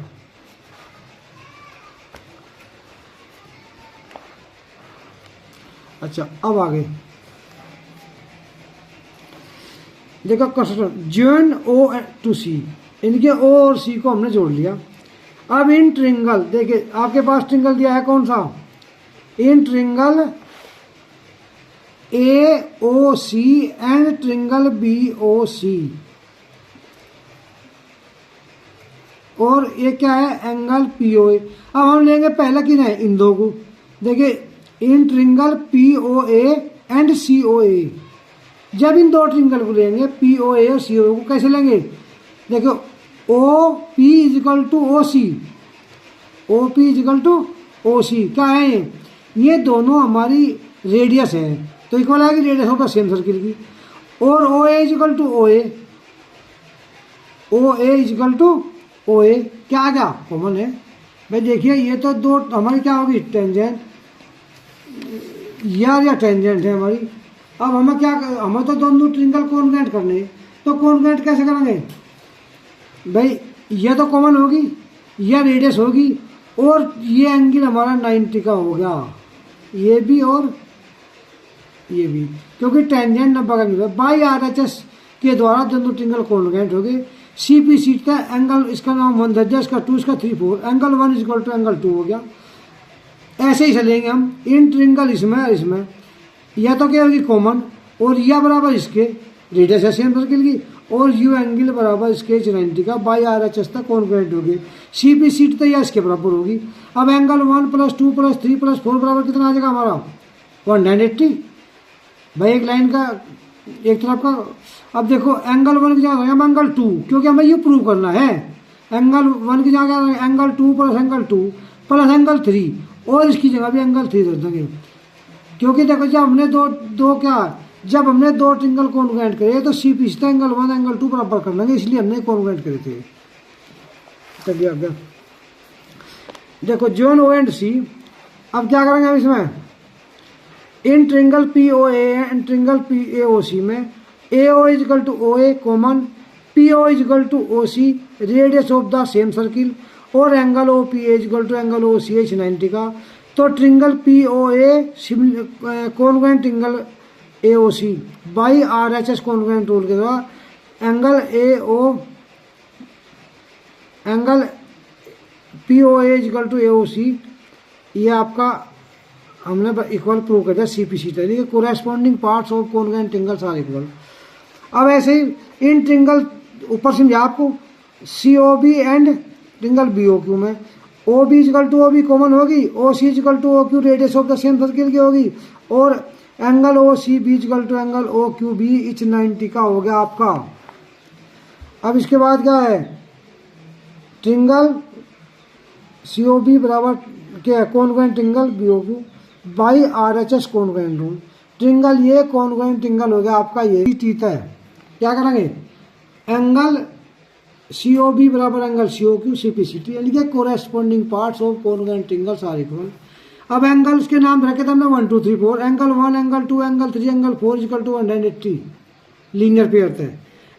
अच्छा अब आगे देखो क्वेश्चन, जॉइन ओ टू सी, इनके ओ और सी को हमने जोड़ लिया। अब इन ट्रिंगल देखिए आपके पास ट्रिंगल दिया है कौन सा, in triangle A O C and triangle B O C, और ये क्या है एंगल पी ओ ए। अब हम लेंगे पहला किन है, इन दो को, देखिए in triangle P O A and C O A. जब इन दो ट्रिंगल को लेंगे पी ओ ए और सी ओ को कैसे लेंगे, देखो O P is equal to O C, O P is equal to O C क्या है, ये दोनों हमारी रेडियस है, तो इक्वल आएगी radius of the same circle की। और ओ A is equal to O A, O A is equal to O ए क्या आ गया, कॉमन है भाई। देखिए ये तो दो हमारी क्या होगी, टेंजेंट या टेंजेंट है हमारी। अब हमें क्या, हमें तो दोनों ट्रिंगल कॉन्ग्रुएंट करने हैं, तो कॉन्ग्रुएंट कैसे करेंगे भाई, ये तो कॉमन होगी, यह रेडियस होगी, और ये एंगल हमारा 90 का हो गया, ये भी और ये भी, क्योंकि टेंजेंट 90 का एंगल है। बाई आर एच एस के द्वारा दोनों ट्रिंगल कॉन्ग्रुएंट हो गए। सी पी सीट का एंगल, इसका नाम 1 दर्जा, इसका 2, इसका 3 4, एंगल 1 इक्वल टू एंगल 2 हो गया। ऐसे ही चलेंगे हम इन ट्रिंगल इसमें और इसमें, यह तो क्या होगी कॉमन, और यह बराबर इसके रेडियस है सेम सर्किल की, और यू एंगल बराबर इसके 90 का, बाई आर एच एस तक कॉन्ग्रुएंट होगी। सी पी सीट तो यह इसके बराबर होगी। अब एंगल 1 + 2 + 3 + 4 बराबर कितना आ जाएगा हमारा 180 भाई, एक लाइन का एक तरफ का। अब देखो एंगल 1 की जगह हम एंगल 2, क्योंकि हमें ये प्रूव करना है। एंगल 1 की जगह एंगल 2 + एंगल 2 + एंगल 3, और इसकी जगह भी एंगल 3 दे देंगे, क्योंकि देखो जब हमने जब हमने दो ट्रिंगल कॉन्ग्रुएंट करे तो सी पी एंगल 1 एंगल 2 बराबर कर लेंगे, इसलिए हमने कॉन्ग्रुएंट करे थे। चलिए अब देखो जोन ओ एंड सी, अब क्या करेंगे हम इसमें, in triangle P O A and triangle P A O C में A O is equal to O A common, P O is equal to O C radius of the same circle, और angle O P A is equal to angle O C each 90 का। तो triangle P O A congruent triangle A O C by R H S congruent rule के द्वारा angle P O A is equal to A O सी, ये आपका हमने इक्वल प्रूव कर दिया सी पी सी तरीके। Corresponding parts of congruent triangles are equal. अब ऐसे ही इन ट्रिंगल ऊपर समझा आपको C O B and triangle B O Q में O B equal to O B common होगी, O C equal to O Q radius of the same circle की होगी, और angle O C B equal to angle O Q B each 90 का हो गया आपका। अब इसके बाद क्या है, ट्रिंगल सी ओ बी बराबर क्या है congruent triangle B O Q by R H S congruent rule. Triangle ये कॉन्ग्रुएंट ट्रिंगल हो गया आपका, ये टीता है। क्या करेंगे, एंगल सी ओ बी बराबर angle C O Q C P C T, यानी कि corresponding parts of congruent triangles are equal. अब एंगल उसके नाम रखे थे हमने 1 2 3 4, angle 1 angle 2 angle 3 angle 4 equal to 180 linear pair थे।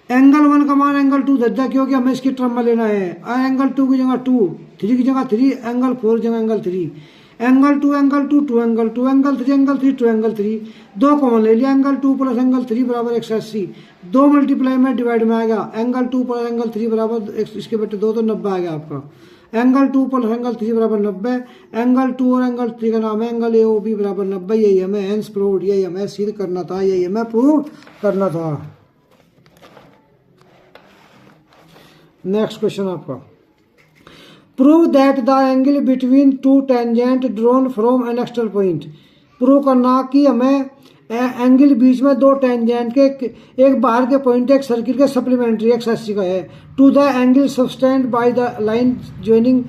एंगल 1 का मान एंगल 2 दे दिया, क्योंकि हमें इसकी टर्म में लेना है। एंगल 2 की जगह 2, 3 की जगह 3, एंगल 4 की जगह angle 3, angle 2 angle 2 2 angle 2 angle 3 angle 3 2 angle 3, दो कॉमन ले लिया, एंगल 2 + एंगल 3 बराबर 180, 2 मल्टीप्लाई में डिवाइड में आएगा, एंगल 2 + एंगल 3 बराबर इसके बटे 2 तो 90 आ गया आपका। एंगल 2 + एंगल 3 बराबर 90, एंगल 2 और एंगल 3 का नाम है एंगल ए ओ बी बराबर 90। यही हमें हेंस प्रूव्ड, यही हमें सिद्ध करना था, यही हमें प्रूव करना था। नेक्स्ट क्वेश्चन आपका, prove that the angle between two tangent drawn from an external point. Prove करना कि हमें एंगल बीच में दो टेंजेंट के एक बाहर के पॉइंट एक सर्किल के सप्लीमेंट्री एक्स एक्सिस का है, to the angle subtended by the line joining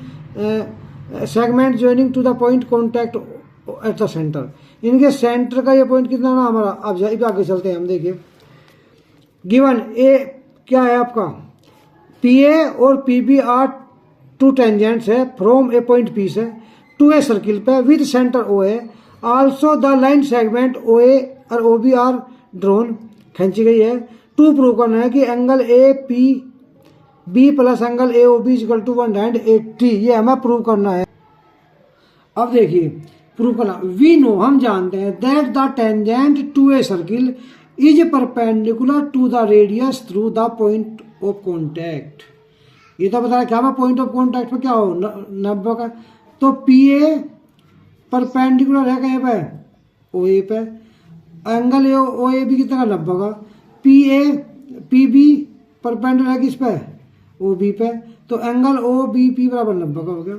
segment joining to the point contact at the centre. इनके सेंटर का ये पॉइंट कितना ना हमारा, अब आगे चलते हैं हम। देखिए गिवन ए क्या है आपका, पी ए और P B are two tangents है फ्रॉम ए पॉइंट पी से टू ए सर्किल पे with centre O A, also the line segment O A और ओ बी आर ड्रोन खींची गई है। टू प्रूव करना है कि angle A P B plus angle A O B equal to 180, ये हमें प्रूव करना है। अब देखिए प्रूव करना, वी नो हम जानते हैं that the tangent to a circle is perpendicular to the radius through the point of contact. ये तो बता रहा क्या मैं पॉइंट ऑफ कॉन्टैक्ट पे क्या हो 90 का, तो पी ए परपेंडिकुलर है कहीं पे ओ ए पे, angle A O A B कितना 90 का, पी बी परपेंडिकुलर है किस पे ओ बी पे, तो एंगल ओ बी पी बराबर 90 का हो गया।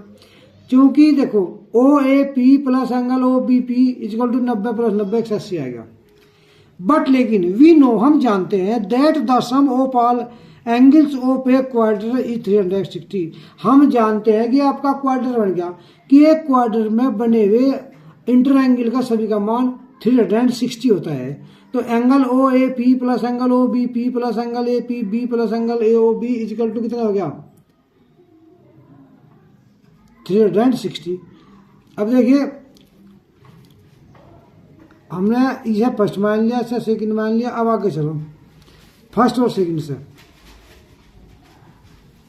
क्योंकि देखो O A P plus angle O B P equal to 90 + 90 180 आएगा। बट लेकिन वी नो हम जानते हैं that the sum of all angles of a quadrilateral is 360। हम जानते हैं कि आपका क्वाड्रेटर बन गया कि एक क्वाड्रेटर में बने हुए इंटर एंगल का सभी का मान 360 होता है। तो angle O A P plus angle O B P plus angle A P B plus angle A O B equal to कितना हो गया 360। अब देखिए हमने यह फर्स्ट मान लिया, अच्छा सेकंड मान लिया। अब आगे चलो फर्स्ट और सेकंड से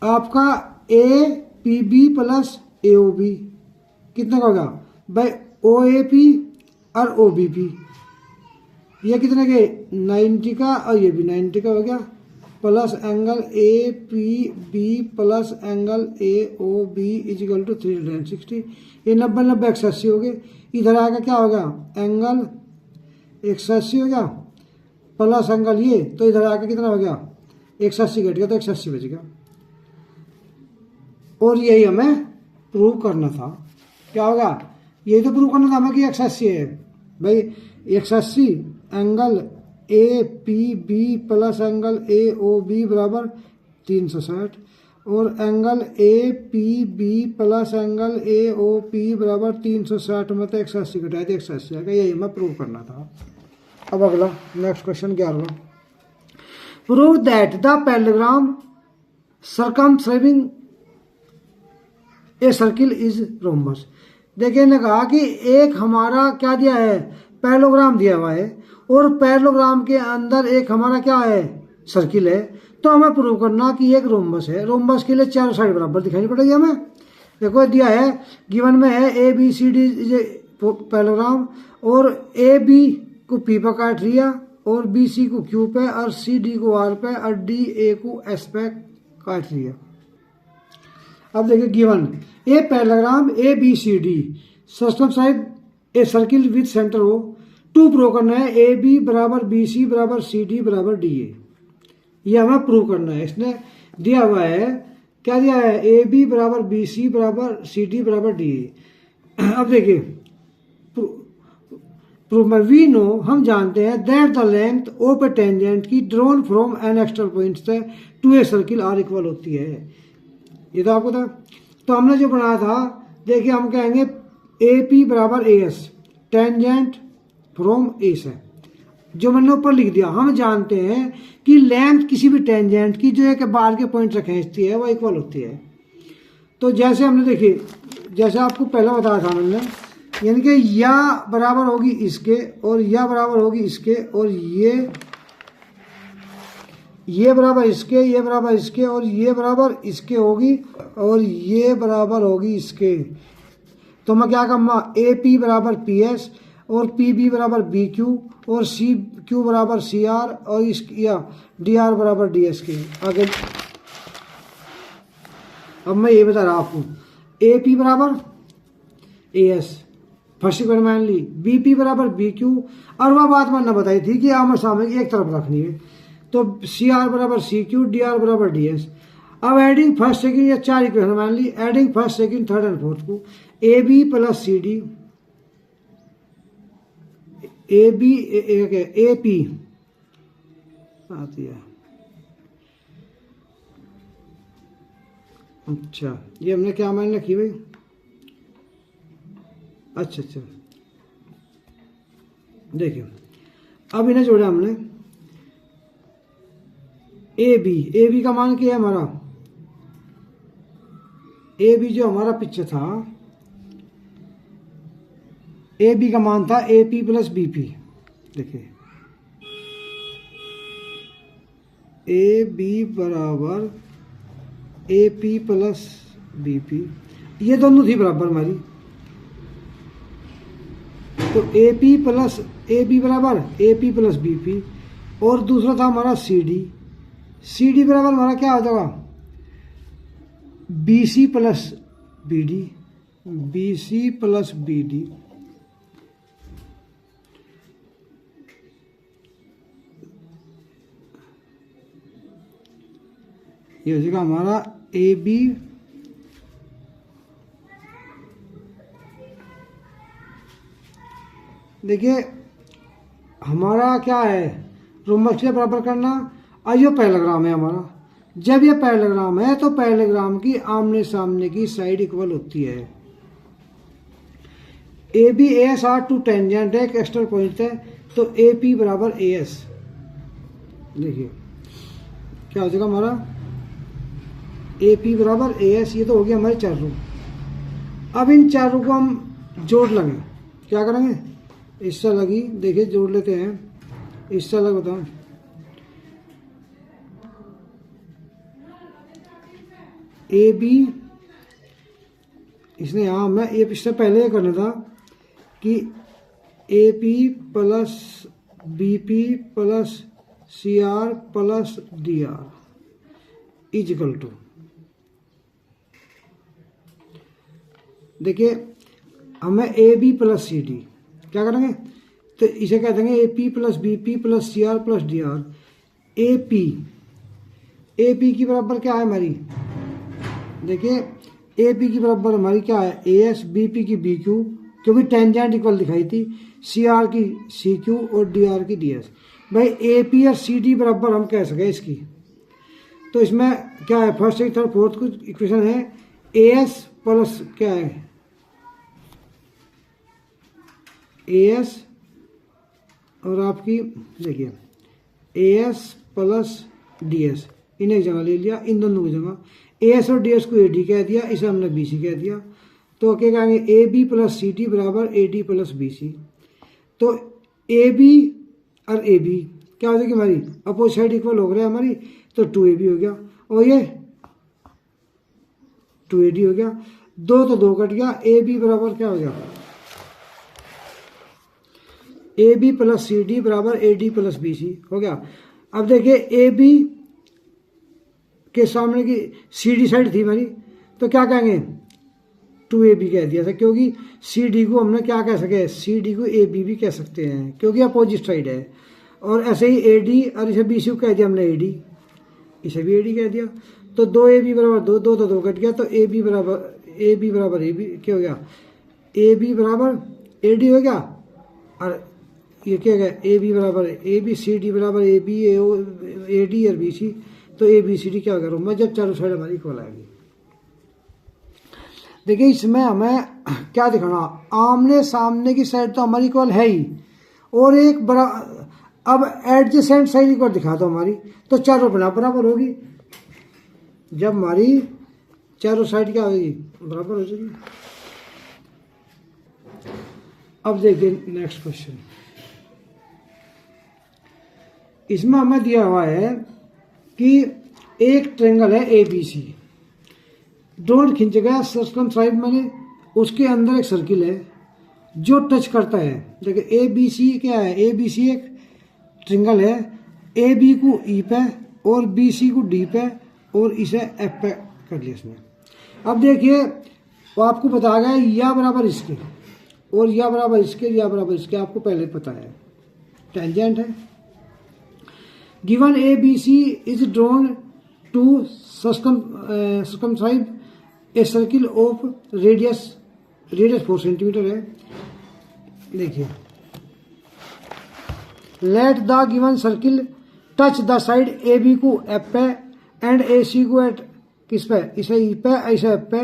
आपका A P B plus A O B कितना का होगा भाई ओ ए पी और ओ बी पी, ये कितने के 90 का और ये भी 90 का हो गया, plus angle A P B plus angle A O B equal to 360। ये 90 180 हो गए। इधर आएगा क्या होगा एंगल 180 हो गया प्लस एंगल ये, तो इधर आके कितना हो गया 180 घट गया तो 180 बच गया। और यही हमें प्रूव करना था। क्या होगा यही तो प्रूव करना था हमें कि 180 है भाई। 180 angle A P B plus angle A O B बराबर 360 और angle A P B plus angle A O P बराबर 360 में तो 180 घटाए तो 180 आएगा। यही हमें प्रूव करना था। अब अगला नेक्स्ट क्वेश्चन 11वां, prove that the parallelogram circumscribing a circle is rhombus. देखिए ने कहा कि एक हमारा क्या दिया है पैरेललोग्राम दिया हुआ है और पैरेललोग्राम के अंदर एक हमारा क्या है सर्किल है, तो हमें प्रूव करना कि एक रोम्बस है। रोम्बस के लिए चारों साइड बराबर दिखाई पड़ेगी हमें। देखो दिया है गिवन में है A B C D parallelogram और ए बी को पी पर काट लिया और बी सी को क्यू पे और सी डी को आर पे और डी ए को एस पे काट लिया। अब देखिए given a parallelogram A B C D circumscribe a circle with centre O. To prove करना है ए बी बराबर बी सी बराबर सी डी बराबर डी ए, ये हमें प्रूव करना है। इसने दिया हुआ है क्या दिया है ए बी बराबर बी सी बराबर सी डी बराबर डी ए। अब देखिए प्रूफ में वी नो हम जानते हैं that the length of a tangent की drawn from an external point से to a circle are equal होती है। ये तो आपको था। तो हमने जो बनाया था देखिए हम कहेंगे ए पी बराबर ए एस टेंजेंट फ्रॉम ए से, जो मैंने ऊपर लिख दिया। हम जानते हैं कि लेंथ किसी भी टेंजेंट की जो एक बाहर के पॉइंट से खींचती है वो इक्वल होती है। तो जैसे हमने देखिए जैसे आपको पहले बताया था हमने, यानी कि या बराबर होगी इसके और या बराबर होगी इसके और ये बराबर इसके, ये बराबर इसके और ये बराबर इसके होगी और ये बराबर होगी इसके। तो मैं क्या कहूँगा ए पी बराबर पी एस और पी बी बराबर बी क्यू और सी क्यू बराबर सी आर और इस या डी आर बराबर डी एस के। आगे अब मैं ये बता रहा आपको ए पी बराबर ए एस फर्स्ट इक्वेशन मान ली, बी पी बराबर बी क्यू और वह बात मैंने बताई थी कि आमने सामने एक तरफ रखनी है। तो सी आर बराबर सी क्यू डी आर बराबर डी एस। अब एडिंग फर्स्ट सेकंड या चार इक्वेशन मान ली, adding first second third and fourth को A B plus C D A B A P आती है। अच्छा ये हमने क्या मान रखी भाई, अच्छा देखिए अब इन्हें जोड़ा हमने ए बी का मान क्या है हमारा, ए बी जो हमारा पीछे था ए बी का मान था A P plus B P. देखिए ए बी बराबर A P plus B P, ये दोनों थी बराबर हमारी। तो A P plus A B बराबर A P plus B P और दूसरा था हमारा सी डी बराबर हमारा क्या आ जाएगा B C plus B D, B C plus B D. ये हो जाएगा हमारा ए बी देखिए हमारा क्या है रोम्बस के बराबर करना। और ये पैरेललोग्राम है हमारा। जब ये पैरेललोग्राम है तो पैरेललोग्राम की आमने सामने की साइड इक्वल होती है। A B A S R two tangent है, एक एक्स्ट्रा पॉइंट है, तो ए पी बराबर ए एस। देखिए क्या हो जाएगा हमारा, ए पी बराबर ए एस, ये तो हो गया हमारे चारों। अब इन चारों को हम जोड़ लेंगे, क्या करेंगे, इससे लगी, देखिए जोड़ लेते हैं, इससे अलग बताओ, ए बी, इसने यहाँ मैं ये इससे पहले करना था कि A P plus B P plus C R plus D R equal to, देखिए हमें A B plus C D क्या करेंगे, तो इसे कह देंगे A P plus B P plus C R plus D R. A P की बराबर क्या है हमारी, देखिए ए पी की बराबर हमारी क्या है, ए एस, बी पी की बी क्यू, क्योंकि टेंजेंट इक्वल दिखाई थी, सी आर की सी क्यू और डी आर की डी एस। भाई ए पी और सी डी बराबर हम कह सके इसकी, तो इसमें क्या है, फर्स्ट सेकंड थर्ड फोर्थ कुछ इक्वेशन है, ए एस प्लस क्या है, ए एस और आपकी देखिए ए एस प्लस डी एस, इन्हें एक जगह ले लिया, इन दोनों की जगह ए एस और डी एस को ए डी कह दिया, इसे हमने बी सी कह दिया, तो क्या कहेंगे A B plus C D बराबर A D plus B C. तो ए बी और ए बी क्या हो जाएगी हमारी, अपोजिट साइड इक्वल हो गया हमारी, तो टू ए बी हो गया और ये टू ए डी हो गया, दो तो दो कट गया, ए बी बराबर क्या हो गया, A B plus C D बराबर A D plus B C हो गया। अब देखिए ए बी के सामने की सी डी साइड थी हमारी, तो क्या कहेंगे, टू ए बी कह दिया था, क्योंकि सी डी को हमने क्या कह सके, सी डी को ए बी भी कह सकते हैं क्योंकि अपोजिट साइड है। और ऐसे ही ए डी, और इसे बी सी को कह दिया हमने ए डी, इसे भी ए डी कह दिया, तो दो ए बी बराबर दो, दो तो दो कट गया, तो ए बी बराबर ए बी क्या हो गया, ए बी बराबर ए डी हो गया, और ये क्या गया, ए बी बराबर ए बी, सी डी बराबर ए बी ए डी और बी सी, तो ए बी सी डी क्या होगा, मैं जब चारों साइड हमारी इक्वल आएगी। देखिए इसमें हमें क्या दिखाना, आमने सामने की साइड तो हमारी इक्वल है ही, और एक बड़ा, अब एडजेसेंट साइड इक्वल दिखा दो हमारी, तो चारों बराबर होगी, जब हमारी चारों साइड क्या होगी, बराबर हो जाएगी। अब देखिए नेक्स्ट क्वेश्चन, इसमें हमें दिया हुआ है कि एक ट्रेंगल है ए बी सी, ड्रोन खींच गया सर्कमस्क्राइब मैंने, उसके अंदर एक सर्किल है जो टच करता है, देखिए ए बी सी क्या है, ए बी सी एक ट्रेंगल है, ए बी को ई पे और बी सी को डी पे और इसे एफ पे कर लिया इसने। अब देखिए वो आपको बता गया या बराबर इसके और या बराबर इसके, या बराबर इसके, आपको पहले पता है टेंजेंट है। Given A B C is drawn to circumscribe a circle of radius 4 centimetre है। देखिए let the given circle touch the side A B को एफ पे एंड ए सी को एट किस पे, इसे ई पे, इसे एफ पे,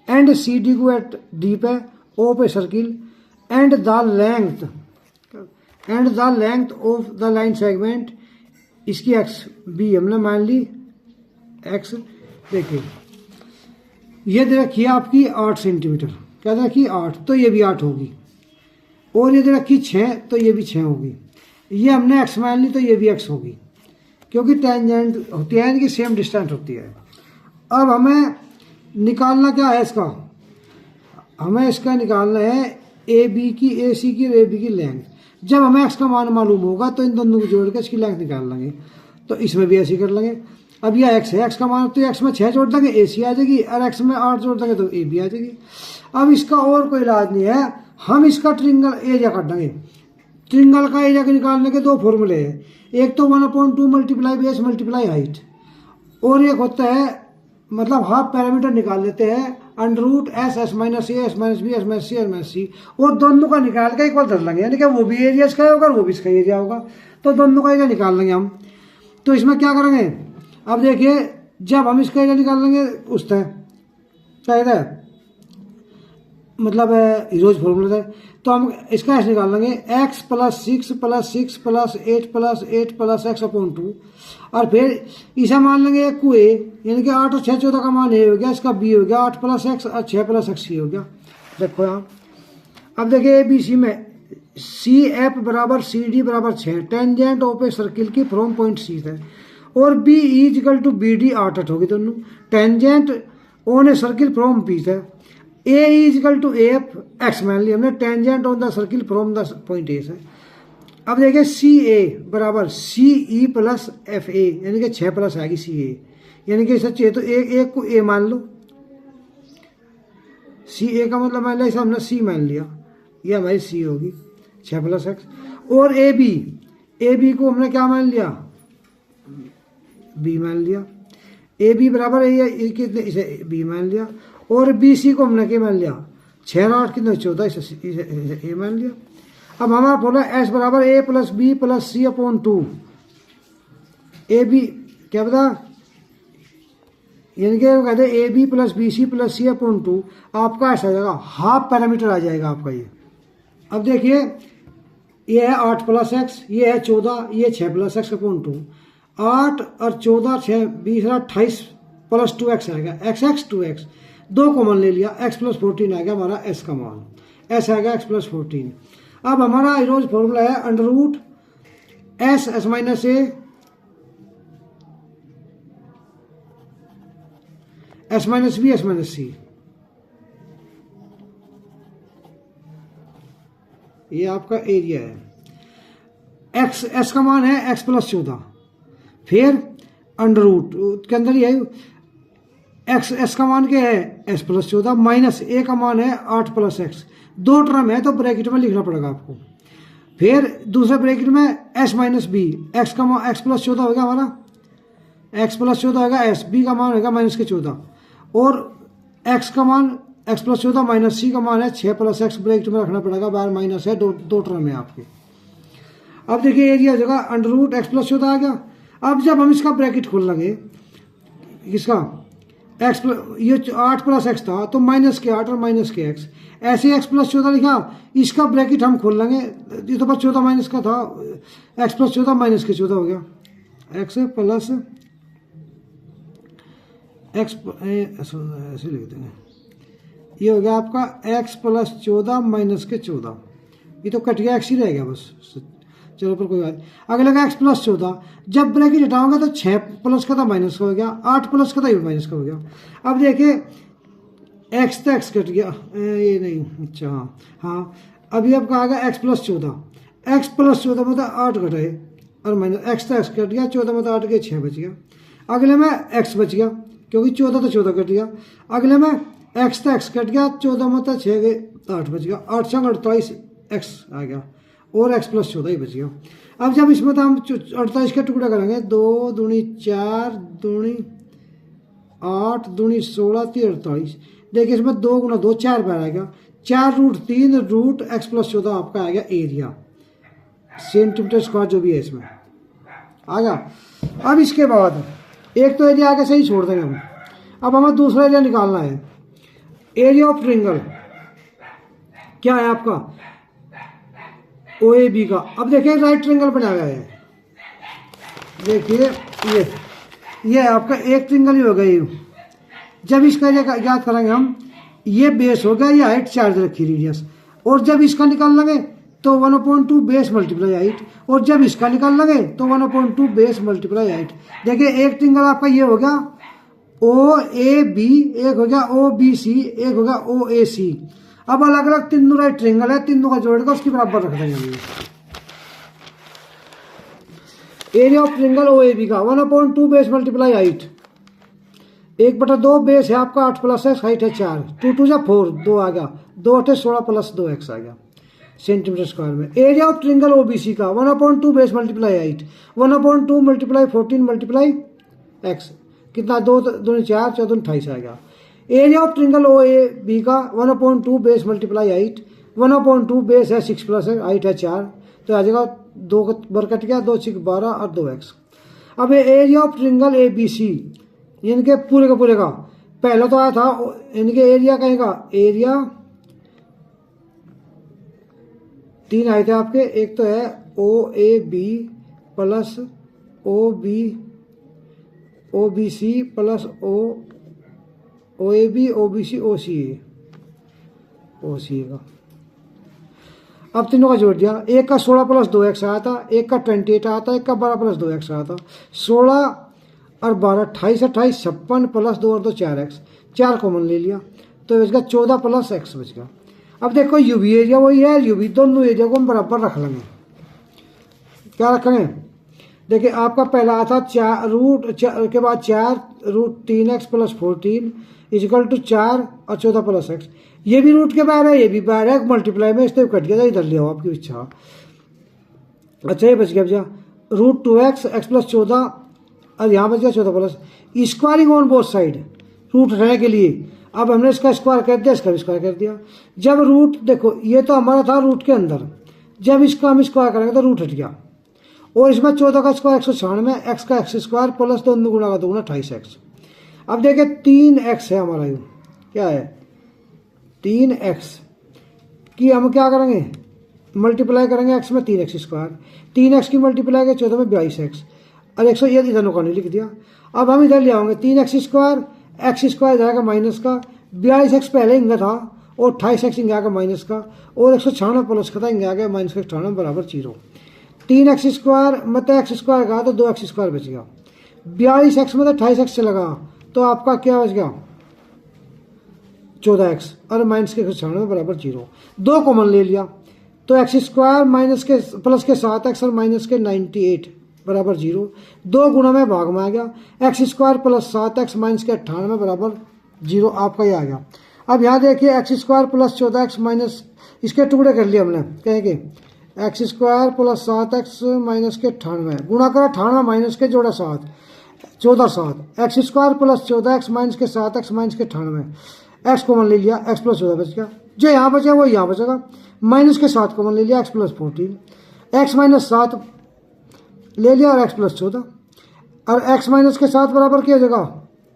एंड सी डी को एट डी पे of a circle and the length of the line segment, इसकी एक्स बी हमने मान ली एक्स। देखिए ये दे रखी है आपकी 8 सेंटीमीटर, क्या दे रखी 8, तो ये भी 8 होगी, और ये दे रखी 6, तो ये भी 6 होगी, ये हमने एक्स मान ली तो ये भी एक्स होगी, क्योंकि टेंजेंट होती है इनकी सेम डिस्टेंस होती है। अब हमें निकालना क्या है इसका, हमें इसका निकालना है ए बी की, ए सी की और ए बी की लेंथ। जब हमें एक्स का मान मालूम होगा तो इन दोनों को जोड़ के इसकी लेंथ निकाल लेंगे, तो इसमें भी ऐसे ही कर लेंगे। अब यह एक्स है, एक्स का मान, तो एक्स में 6 जोड़ देंगे ए सी आ जाएगी, और एक्स में 8 जोड़ देंगे तो ए बी आ जाएगी। अब इसका और कोई इलाज नहीं है, हम इसका ट्रिंगल एरिया काट देंगे। ट्रिंगल का एरिया के निकालने के दो फॉर्मूले हैं, एक तो 1/2 मल्टीप्लाई बेस मल्टीप्लाई हाइट, और एक होता है मतलब हाफ पैरामीटर निकाल लेते हैं under root S S minus A S minus B S minus C S minus C, और दोनों का निकाल के इक्वल कर लेंगे, यानी कि वो भी एरिया इसका होगा और वो भी इसका एरिया होगा, तो दोनों का एरिया निकाल लेंगे हम। तो इसमें क्या करेंगे, अब देखिए जब हम इसका एरिया निकाल लेंगे उस तय चाहिए मतलब हीरोज फॉर्मूला है, तो हम इसका ऐसे निकाल लेंगे x plus 6 plus 6 plus 8 plus x upon 2, और फिर इसे मान लेंगे एक को a, यानी कि 8 और 6 14 का मान a हो गया, इसका b हो गया 8 प्लस x और 6 प्लस x c हो गया। देखो यहाँ अब देखिए ए बी सी में सी एफ बराबर सी डी बराबर 6, टेंजेंट ऑफ ए सर्किल की फ्रॉम पॉइंट सी है, और B is equal to B D 8 होगी दोनों, tangent on a circle from P है, A is equal to F X मान लिया हमने, tangent on the circle from the point A से। अब देखिए सी ए बराबर सी ई प्लस एफ ए, यानी कि 6 प्लस आएगी सी ए, यानी कि सच है तो एक को ए मान लो, सी ए का मतलब मान लिया हमने सी मान लिया, ये हमारी सी होगी 6 प्लस एक्स, और ए बी को हमने क्या मान लिया, बी मान लिया, ए बी बराबर कितने इसे बी मान लिया, और बी सी को हमने क्या मान लिया 6 और 8 कितने 14, इसे ए मान लिया। अब हमारा बोला एस बराबर A plus B plus C upon 2, A B क्या बता, यानी कि कहते हैं A B plus B C plus C upon 2, आपका ऐसा आ जाएगा हाफ पैरामीटर आ जाएगा आपका ये। अब देखिए ये है 8 प्लस एक्स, ये है 14, ये 6 प्लस एक्स अपॉन 2, 8 और 14 6 20 28 प्लस 2 एक्स आएगा, एक्स एक्स 2 एक्स, 2 कॉमन ले लिया, एक्स प्लस 14 आएगा हमारा एस का मान, एस आएगा एक्स प्लस 14। अब हमारा रोज फॉर्मूला है under root S S minus A S minus B S minus C, ये आपका एरिया है। एक्स एस का मान है एक्स प्लस 14, फिर अंडर रूट के अंदर ये एक्स एस का मान क्या है एस प्लस 14 माइनस ए का मान है 8 प्लस एक्स, 2 टर्म है तो ब्रैकेट में लिखना पड़ेगा आपको, फिर दूसरे ब्रैकेट में एस माइनस बी, एक्स का मान एक्स प्लस 14 होगा हमारा, एक्स प्लस 14 होगा एस, बी का मान होगा माइनस के 14, और एक्स का मान एक्स प्लस 14 माइनस सी का मान है 6 प्लस एक्स, ब्रैकेट में रखना पड़ेगा, बाहर माइनस है, दो टर्म है आपके। अब देखिए एरिया जगह अंडर रूट एक्स प्लस 14 आ गया। अब जब हम इसका ब्रैकेट खोल लेंगे, इसका एक्स ये 8 प्लस एक्स था तो माइनस के 8 और माइनस के एक्स, ऐसे एक्स प्लस 14 लिखा, इसका ब्रैकेट हम खोल लेंगे, ये तो 14 माइनस का था, एक्स प्लस 14 माइनस के 14 हो गया, एक्स प्लस एक्स ऐसे लिख देंगे, ये हो गया आपका एक्स प्लस 14 माइनस के 14, ये तो कट गया, एक्स ही रह गया बस, चलो पर कोई बात। अगले का एक्स प्लस 14, जब ब्रैकेट हटाओगे तो 6 प्लस का था माइनस का हो गया, 8 प्लस का था माइनस का हो गया। अब देखिए एक्स तो एक्स कट गया, ये नहीं, अच्छा हाँ अभी आपका आ गया एक्स प्लस 14, एक्स प्लस 14 मतलब 8 घटाए और माइनस, एक्स तो एक्स कट गया, 14 मतलब 8 के 6 बच गया, अगले में एक्स बच गया क्योंकि 14 तो 14 कट गया, अगले में एक्स तो एक्स कट गया, 14 मतलब 6 के 8 बच गया, 8 संग 28 एक्स आ गया, और एक्स प्लस 14 ही बच गया। अब जब इसमें तो हम 28 का टुकड़ा करेंगे, 2 दूनी 4 दूनी 8 दूनी 16 3 48, देखिए इसमें 2 गुना 2 4 बार आएगा, 4 रूट 3 रूट एक्स प्लस 14 आपका आएगा एरिया, सेंटीमीटर स्क्वायर जो भी है इसमें आ गया। अब इसके बाद एक तो एरिया आगे से ही छोड़ देंगे हम, अब हमें दूसरा एरिया निकालना है, एरिया ऑफ ट्रायंगल क्या है आपका ओ ए बी का। अब देखिए राइट ट्रायंगल बना गया है, देखिए ये आपका एक ट्रायंगल ही हो गई। जब इसका याद करेंगे हम, ये बेस हो गया, ये हाइट चार्ज रखी रेडियस, और जब इसका निकाल लेंगे तो 1/2 बेस मल्टीप्लाई हाइट, और जब इसका निकाल लेंगे तो 1/2 बेस मल्टीप्लाई हाइट। देखिए एक ट्रायंगल आपका ये हो गया ओ ए बी, एक हो गया ओ बी सी, एक हो गया ओ ए सी। अब अलग अलग तीनों राइट ट्रायंगल है, तीनों का जोड़कर उसके बराबर रख देंगे हम। Area of triangle O A B का 1/2 बेस मल्टीप्लाई हाइट, 1/2 बेस है आपका 8 प्लस एक्स, हाइट है 4, 2 2 4 2 आ गया, 2 8 16 प्लस 2 एक्स आ गया सेंटीमीटर स्क्वायर में। एरिया ऑफ ट्रायंगल ओबीसी का 1/2 base multiply height, 1/2 multiply 14 multiply X, कितना 2 2 4 14 28 आएगा। Area of triangle O A B का 1/2 बेस मल्टीप्लाई हाइट, 1/2 बेस है 6 प्लस हाइट है 4, तो आ जाएगा 2 बर कट गया, 2 6 12 और 2 एक्स। अब area of triangle A B C, इनके पूरे का पहला तो आया था, इनके एरिया कहेगा एरिया तीन आए थे आपके, एक तो है O A B plus O B C plus O A B O B C O C A का। अब तीनों का जोड़ दिया, एक का 16 प्लस 2x आया था, एक का 28 आया था, एक का 12 प्लस 2x आया था। 16 और 12 28 28 56 प्लस 2 और 2 4x, 4 कॉमन ले लिया तो बच गया 14 प्लस x बच गया। अब देखो यू भी एरिया वही है, यू भी, दोनों एरिया को हम बराबर रख लेंगे। क्या रखेंगे, देखिए आपका पहला आता 4 रूट के बाद 4 root 3x plus 14 is equal to 4 और 14 प्लस x। ये भी रूट के बाहर है, ये भी बाहर है, मल्टीप्लाई में इससे कट गया, इधर लिया हो आपकी इच्छा। अच्छा ये बच गया भैया रूट 2x x प्लस 14 और यहाँ बच गया 14 plus squaring on both side, root रहने के लिए। अब हमने इसका स्क्वायर कर दिया, इसका भी स्क्वायर कर दिया। जब रूट देखो ये तो हमारा था रूट के अंदर, जब इसका हम स्क्वायर करेंगे तो रूट हट गया, और इसमें 14 का स्क्वायर 196, x का x स्क्वायर प्लस 2 गुणा का 2 गुणा 28x। अब देखिए 3x है हमारा, यू क्या है 3x की हम क्या करेंगे मल्टीप्लाई करेंगे x में 3x स्क्वायर, 3x की मल्टीप्लाई करेंगे 14 में 22x और 100 ये इधर नुका नहीं लिख दिया। अब हम इधर ले आओगे 3x स्क्वायर, x स्क्वायर जाएगा माइनस का, 22x पहले इंगा था और 28x इंगा आएगा माइनस का, और 196 प्लस का था इंगा आ गया माइनस का 98 बराबर 0। 3x स्क्वायर मतलब x स्क्वायर का तो 2x स्क्वायर बच गया, 42x मतलब 28x से लगा तो आपका क्या बच गया 14x और माइनस के 196 बराबर 0। 2 कॉमन ले लिया तो x स्क्वायर माइनस के प्लस के 7x और माइनस के 98 बराबर 0। 2 गुणा में भाग में आ गया, x square plus 7x minus के 98 बराबर 0 आपका ही आ गया। अब यहाँ देखिए x square plus 14x minus इसके टुकड़े कर लिए हमने, कहेंगे x square plus 7x minus के 98 गुणा करा 98 माइनस के जोड़ा 7 14 7 x square plus 14x minus के 7x माइनस के 98 x कॉमन ले लिया, x प्लस 14 बच गया, जो यहाँ बचा वो यहाँ बचेगा, माइनस के 7 कॉमन ले लिया, x प्लस 14 x माइनस 7 ले लिया और x प्लस 14 और x माइनस के 7 बराबर क्या हो जाएगा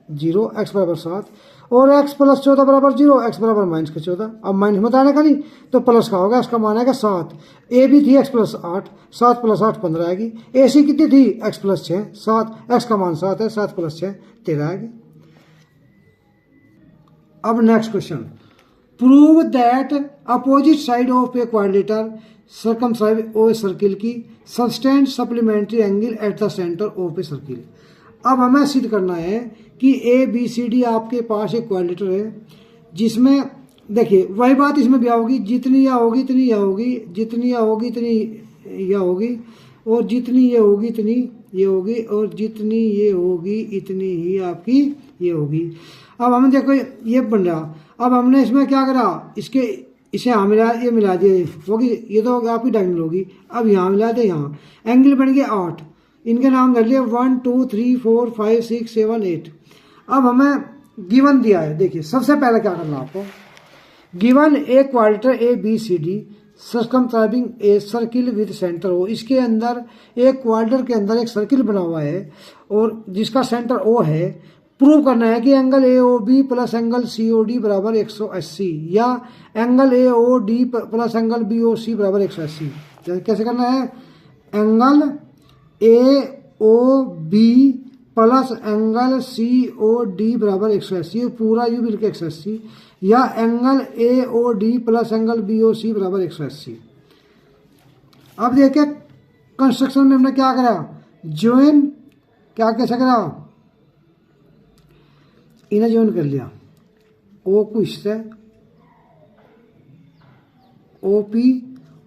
0, x बराबर 7 और x प्लस 14 बराबर 0, x बराबर माइनस के 14। अब माइनस में आने का नहीं तो प्लस का होगा, इसका मान आएगा 7। ए भी थी x प्लस 8, 7 प्लस 8 15 आएगी। ए सी कितनी थी x प्लस 6 7, x का मान 7 है, 7 प्लस 6 13 आएगी। अब next question, prove that opposite side of a quadrilateral circumscribe of a circle की sustained supplementary angle at the centre of a circle. अब हमें सिद्ध करना है कि ए बी सी डी आपके पास एक क्वाड्रिलेटर है जिसमें देखिए वही बात इसमें भी होगी, जितनी यह होगी इतनी यह होगी, जितनी यह होगी इतनी यह होगी, और जितनी ये होगी इतनी ये होगी, और जितनी ये होगी इतनी ही आपकी ये होगी। अब हम देखो ये बन रहा, अब हमने इसमें क्या करा इसे यहाँ मिला, ये मिला दिए होगी, ये तो आपकी डायगोनल होगी। अब यहाँ मिला दे, यहाँ एंगल बन गए 8, इनके नाम कर लिए 1 2 3 4 5 6 7 8। अब हमें गिवन दिया है, देखिए सबसे पहले क्या करना आपको, given a quadrilateral A B C D circumscribing a circle with centre O. इसके अंदर एक क्वाड्रिलेटर के अंदर एक सर्किल बना हुआ है और जिसका सेंटर ओ है। प्रूव करना है कि angle A O B plus angle C O D बराबर 180 या angle A O D plus angle B O C बराबर 180। कैसे करना है, angle A O B plus angle C O D बराबर 180, पूरा यू मिलकर 180, या angle A O D plus angle B O C बराबर 180। अब देखिए कंस्ट्रक्शन में हमने क्या करा, ज्वाइन क्या कैसे करा, इन्हें ज्वाइन कर लिया, ओ को इससे O P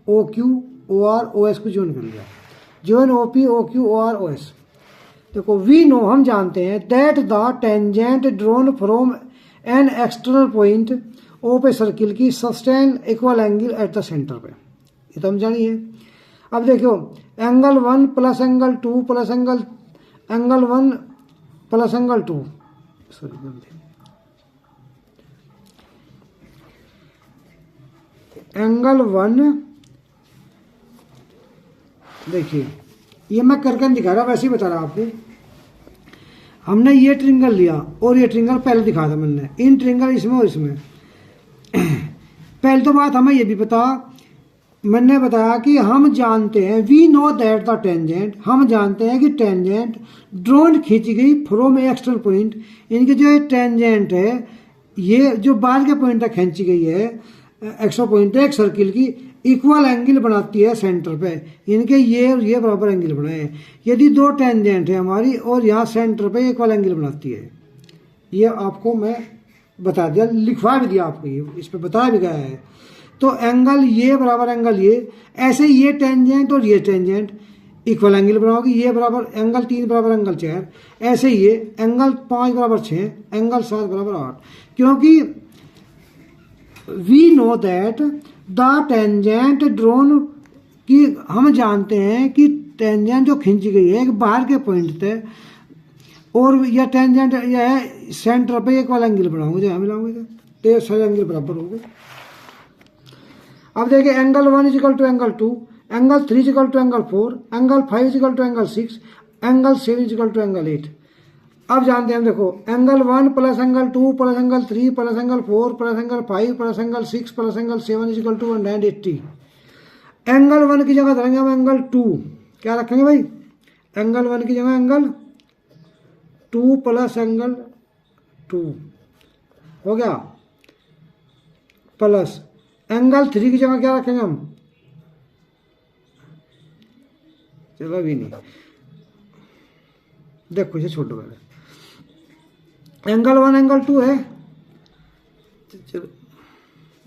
O Q O R O S को ज्वाइन कर लिया, join O P O Q O R O S. देखो वी नो हम जानते हैं that the tangent drawn from an external point of a circle की sustain equal angle at the centre पे, ये तो हम जानिए। अब देखो angle 1 plus angle 2 plus angle 1 plus angle 2 angle 1 देखिए ये मैं करके दिखा रहा, वैसे ही बता रहा आपको। हमने ये ट्रिंगल लिया और ये ट्रिंगल पहले दिखा था मैंने, इन ट्रिंगल इसमें और इसमें। पहले तो बात हमें ये भी पता मैंने बताया कि हम जानते हैं, we know that the tangent, हम जानते हैं कि टेंजेंट ड्रोन खींची गई फ्रॉम ए एक्सटर्नल पॉइंट, इनकी जो ये टेंजेंट है ये जो बाहर के पॉइंट तक खींची गई है एक्स्ट्रा पॉइंट है एक सर्किल की, इक्वल एंगल बनाती है सेंटर पे, इनके ये और ये बराबर एंगल बनाए हैं। यदि दो टेंजेंट है हमारी और यहाँ सेंटर पे इक्वल एंगल बनाती है, ये आपको मैं बता दिया, लिखवा भी दिया आपको, ये इस पे बताया भी गया है। तो एंगल ये बराबर एंगल ये, ऐसे ये टेंजेंट और ये टेंजेंट इक्वल एंगल बनाओगे, ये बराबर एंगल 3 बराबर एंगल 4, ऐसे ये एंगल 5 बराबर 6, एंगल 7 बराबर 8, क्योंकि we know that the tangent drawn की, हम जानते हैं कि टेंजेंट जो खींची गई है बाहर के पॉइंट पे, और यह टेंजेंट यह है सेंटर पे एक वाला एंगल बनाओगे, जहाँ मिलाओगे तो सारे एंगल बराबर हो गए। अब देखिए angle 1 equal to angle 2, angle 3 equal to angle 4, angle 5 equal to angle 6, angle 7 equal to angle 8। अब जानते हैं, देखो angle 1 plus angle 2 plus angle 3 plus angle 4 plus angle 5 plus angle 6 plus angle 7 equal to 180। Angle 1 की जगह धरेंगे हम एंगल 2, क्या रखेंगे भाई, एंगल 1 की जगह एंगल 2 प्लस एंगल 2 हो गया, प्लस एंगल 3 की जगह क्या रखेंगे हम, चलो अभी नहीं, देखो इसे छोड़ो पहले, एंगल 1 एंगल 2 है, चलो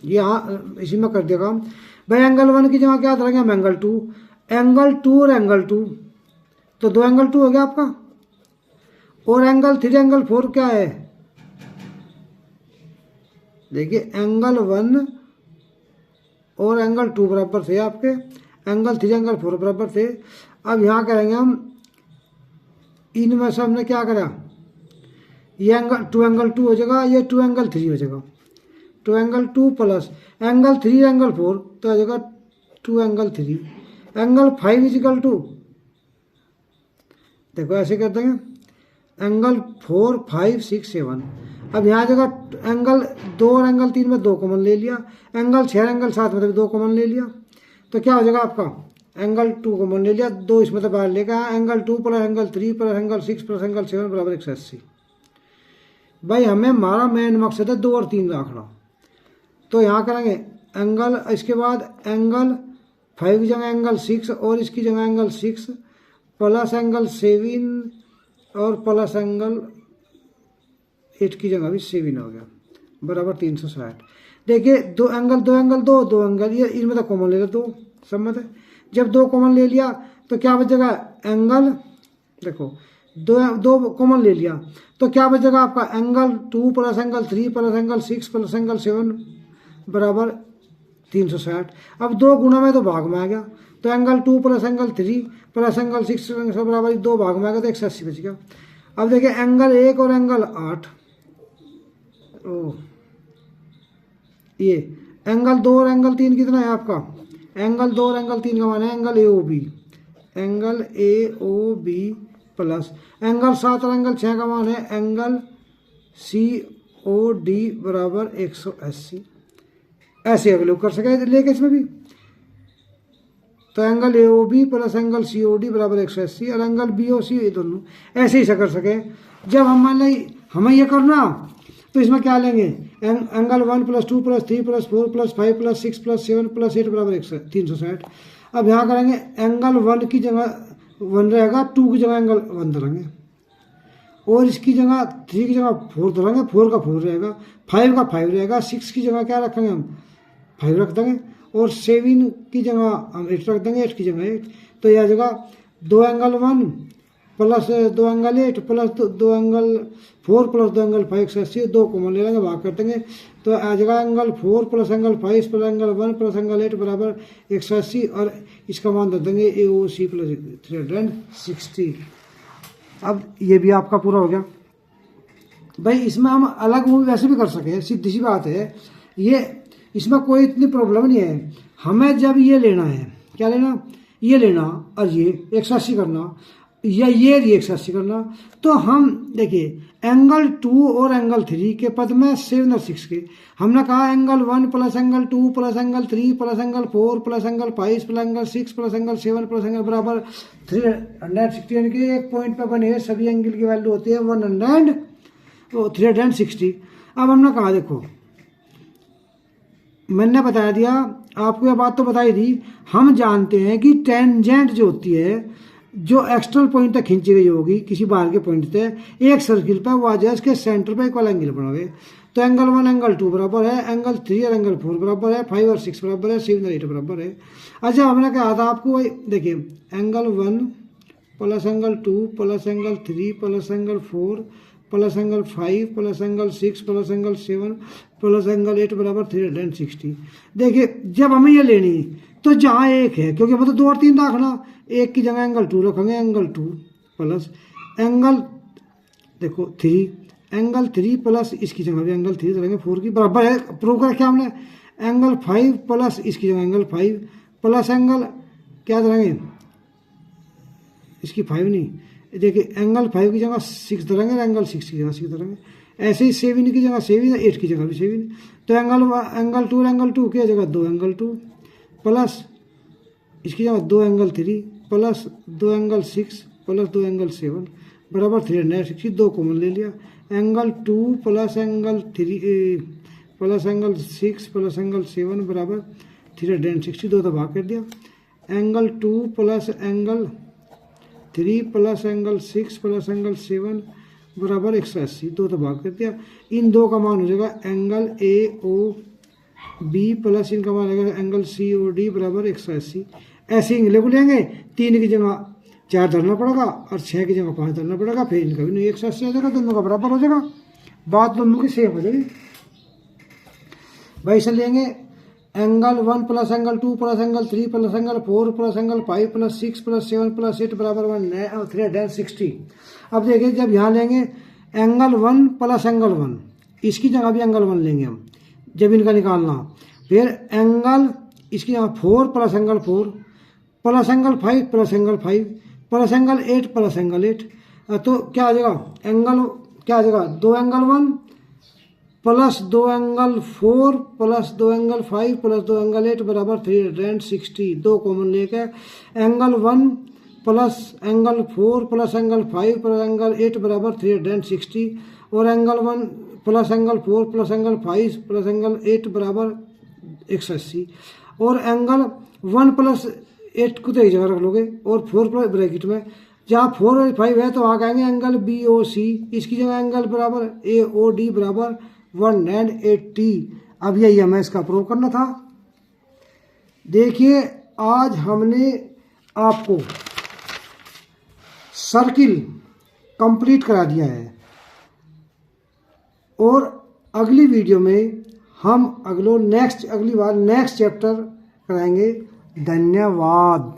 यहाँ इसी में कर देगा भाई। एंगल 1 की जगह क्या धरेंगे हम एंगल 2, एंगल 2 और एंगल 2, तो 2 एंगल 2 हो गया आपका, और एंगल 3 एंगल 4 क्या है, देखिए एंगल 1 और एंगल 2 बराबर थे आपके, एंगल 3 एंगल 4 बराबर थे। अब यहाँ करेंगे हम, इनमें से हमने क्या करा, ये एंगल 2 एंगल 2 हो जाएगा, ये 2 एंगल 3 हो जाएगा, 2 एंगल 2 प्लस एंगल 3 एंगल 4 तो आ जाएगा 2 एंगल 3, एंगल 5 इजिकल टू, देखो ऐसे कर देंगे एंगल 4 5 6 7। अब यहाँ जगह एंगल 2 और एंगल 3 में 2 कॉमन ले लिया, एंगल 6 एंगल 7 में 2 कॉमन ले लिया, तो क्या हो जाएगा आपका, एंगल 2 कॉमन ले लिया, 2 इसमें तो बाहर लेगा, angle 2 plus angle 3 plus angle 6 plus angle 7 बराबर 180। भाई हमें हमारा मेन मकसद है 2 और 3 रखना, तो यहाँ करेंगे एंगल, इसके बाद एंगल 5 की जगह एंगल 6 और इसकी जगह एंगल 6 प्लस एंगल 7 और प्लस एंगल 8 की जगह भी 7 हो गया, बराबर 360। देखिए दो एंगल 2 एंगल, ये इनमें तो कॉमन ले लो 2, सम्मत है। जब 2 कॉमन ले लिया तो क्या बचेगा एंगल, देखो 2 कॉमन ले लिया तो क्या बचेगा आपका, angle 2 plus angle 3 plus angle 6 plus angle 7 बराबर 360। अब 2 गुना में तो भाग में आ गया, तो angle 2 plus angle 3 plus angle 6 बराबर 2 भाग में आ गया, तो 180 बच गया। अब देखिए एंगल 1 और एंगल 8, ओ ये एंगल 2 और एंगल 3 कितना है आपका, एंगल 2 और एंगल 3 का मान है angle AOB, angle AOB plus angle 7 और एंगल 6 का मान है एंगल COD बराबर 180। ऐसे अवलोक कर सके लेके इसमें भी, तो angle AOB plus angle COD बराबर 180 और एंगल BOC, ये दोनों ऐसे ही से कर सके। जब हमें ये करना तो इसमें क्या लेंगे, angle 1 plus 2 plus 3 plus 4 plus 5 plus 6 plus 7 plus 8 बराबर 360। अब यहाँ करेंगे एंगल 1 की जगह 1 रहेगा, 2 की जगह एंगल 1 धरेंगे, और इसकी जगह 3 की जगह 4 धरेंगे, 4 का 4 रहेगा, 5 का 5 रहेगा, 6 की जगह क्या रखेंगे हम 5 रख देंगे, और 7 की जगह हम 8 रख देंगे, 8 की जगह 8। तो यह जगह 2 angle 1 plus 2 angle 8 plus 2 angle 4 plus 2 angle 5 180, 2 common ले लेंगे, भाग कर देंगे, तो आ जाएगा angle 4 plus angle 5 plus angle 1 plus angle 8 बराबर 180, और इसका मान दे देंगे AOC प्लस 360। अब ये भी आपका पूरा हो गया। भाई इसमें हम अलग मूवी वैसे भी कर सके, सीधी सी बात है, ये इसमें कोई इतनी प्रॉब्लम नहीं है। हमें जब ये लेना है, क्या लेना, ये लेना और ये 180 करना, या ये 180 करना, तो हम देखिए एंगल 2 और एंगल 3 के पद में 7 और 6 के। हमने कहा angle 1 plus angle 2 plus angle 3 plus angle 4 plus angle 5 plus angle 6 plus angle 7 plus angle बराबर 360, यानी कि एक पॉइंट पे बने सभी एंगल की वैल्यू होती है 360। अब हमने कहा देखो, मैंने बता दिया आपको, यह बात तो बताई थी, हम जानते हैं कि टेंजेंट जो होती है, जो एक्सटर्नल पॉइंट तक खींची गई होगी किसी बाहर के पॉइंट से एक सर्किल पर, वो आ जाए इसके सेंटर पे इक्वल एंगल बनावे। तो एंगल 1 एंगल 2 बराबर है, एंगल 3 और एंगल 4 बराबर है, 5 और 6 बराबर है, 7 और 8 बराबर है। अच्छा हमने कहा था आपको, देखिए angle 1 plus angle 2 plus angle 3 plus angle 4 plus angle 5 plus angle 6 plus angle 7 plus angle 8 बराबर 360। देखिए जब हमें ये लेनी तो जहाँ एक है, क्योंकि मतलब 2 और 3 रखना, एक की जगह एंगल 2 रखेंगे, एंगल 2 प्लस एंगल देखो 3, एंगल 3 प्लस इसकी जगह भी एंगल 3 रखेंगे 4 की बराबर है, प्रूव कर रखा हमने, एंगल 5 प्लस इसकी जगह एंगल 5 प्लस एंगल क्या धरेंगे, इसकी 5 नहीं, देखिए एंगल 5 की जगह 6 धरेंगे, एंगल 6 की जगह 6 धरेंगे, ऐसे ही 7 की जगह 7, 8 की जगह भी 7। तो एंगल 2 की जगह 2 एंगल 2 प्लस इसकी जगह 2 angle 3 plus 2 angle 6 plus 2 angle 7 बराबर 360। 2 कॉमन ले लिया, angle 2 plus angle 3 plus angle 6 plus angle 7 बराबर 360। 2 तो भाग कर दिया, angle 2 plus angle 3 plus angle 6 plus angle 7 बराबर 180। 2 तो भाग कर दिया, इन 2 का मान हो जाएगा एंगल AOB प्लस इनका मान लगेगा एंगल COD बराबर 180। ऐसे एंगल को लेंगे, 3 की जगह 4 धरना पड़ेगा और 6 की जगह 5 धरना पड़ेगा, फिर इनका भी 180 आ जाएगा, दोनों का बराबर हो जाएगा, बात दोनों की सेम हो जाएगी। भाई इसे लेंगे angle 1 plus angle 2 plus angle 3 plus angle 4 plus angle 5 plus 6 plus 7 plus 8 बराबर 360। अब देखिए जब यहाँ लेंगे एंगल 1 प्लस एंगल 1, इसकी जगह भी एंगल 1 लेंगे हम, जब इनका निकालना, फिर एंगल इसकी जगह 4 plus angle 4 plus angle 5 plus angle 5 plus angle 8 plus angle 8, तो क्या आ जाएगा, एंगल क्या आ जाएगा, 2 angle 1 plus 2 angle 4 plus 2 angle 5 plus 2 angle 8 बराबर 360। 2 कॉमन लेके angle 1 plus angle 4 plus angle 5 plus angle 8 बराबर 360, और angle 1 plus angle 4 plus angle 5 plus angle 8 बराबर 180, और एंगल 1 प्लस 8 को तो एक जगह रख लोगे, और 4 प्लस ब्रैकेट में जहाँ 4 और 5 है तो वहाँ आएंगे एंगल BOC, इसकी जगह एंगल बराबर AOD बराबर 180। अब यही हमें इसका प्रूव करना था। देखिए आज हमने आपको सर्किल कंप्लीट करा दिया है, और अगली वीडियो में हम अगली बार नेक्स्ट चैप्टर कराएंगे। धन्यवाद।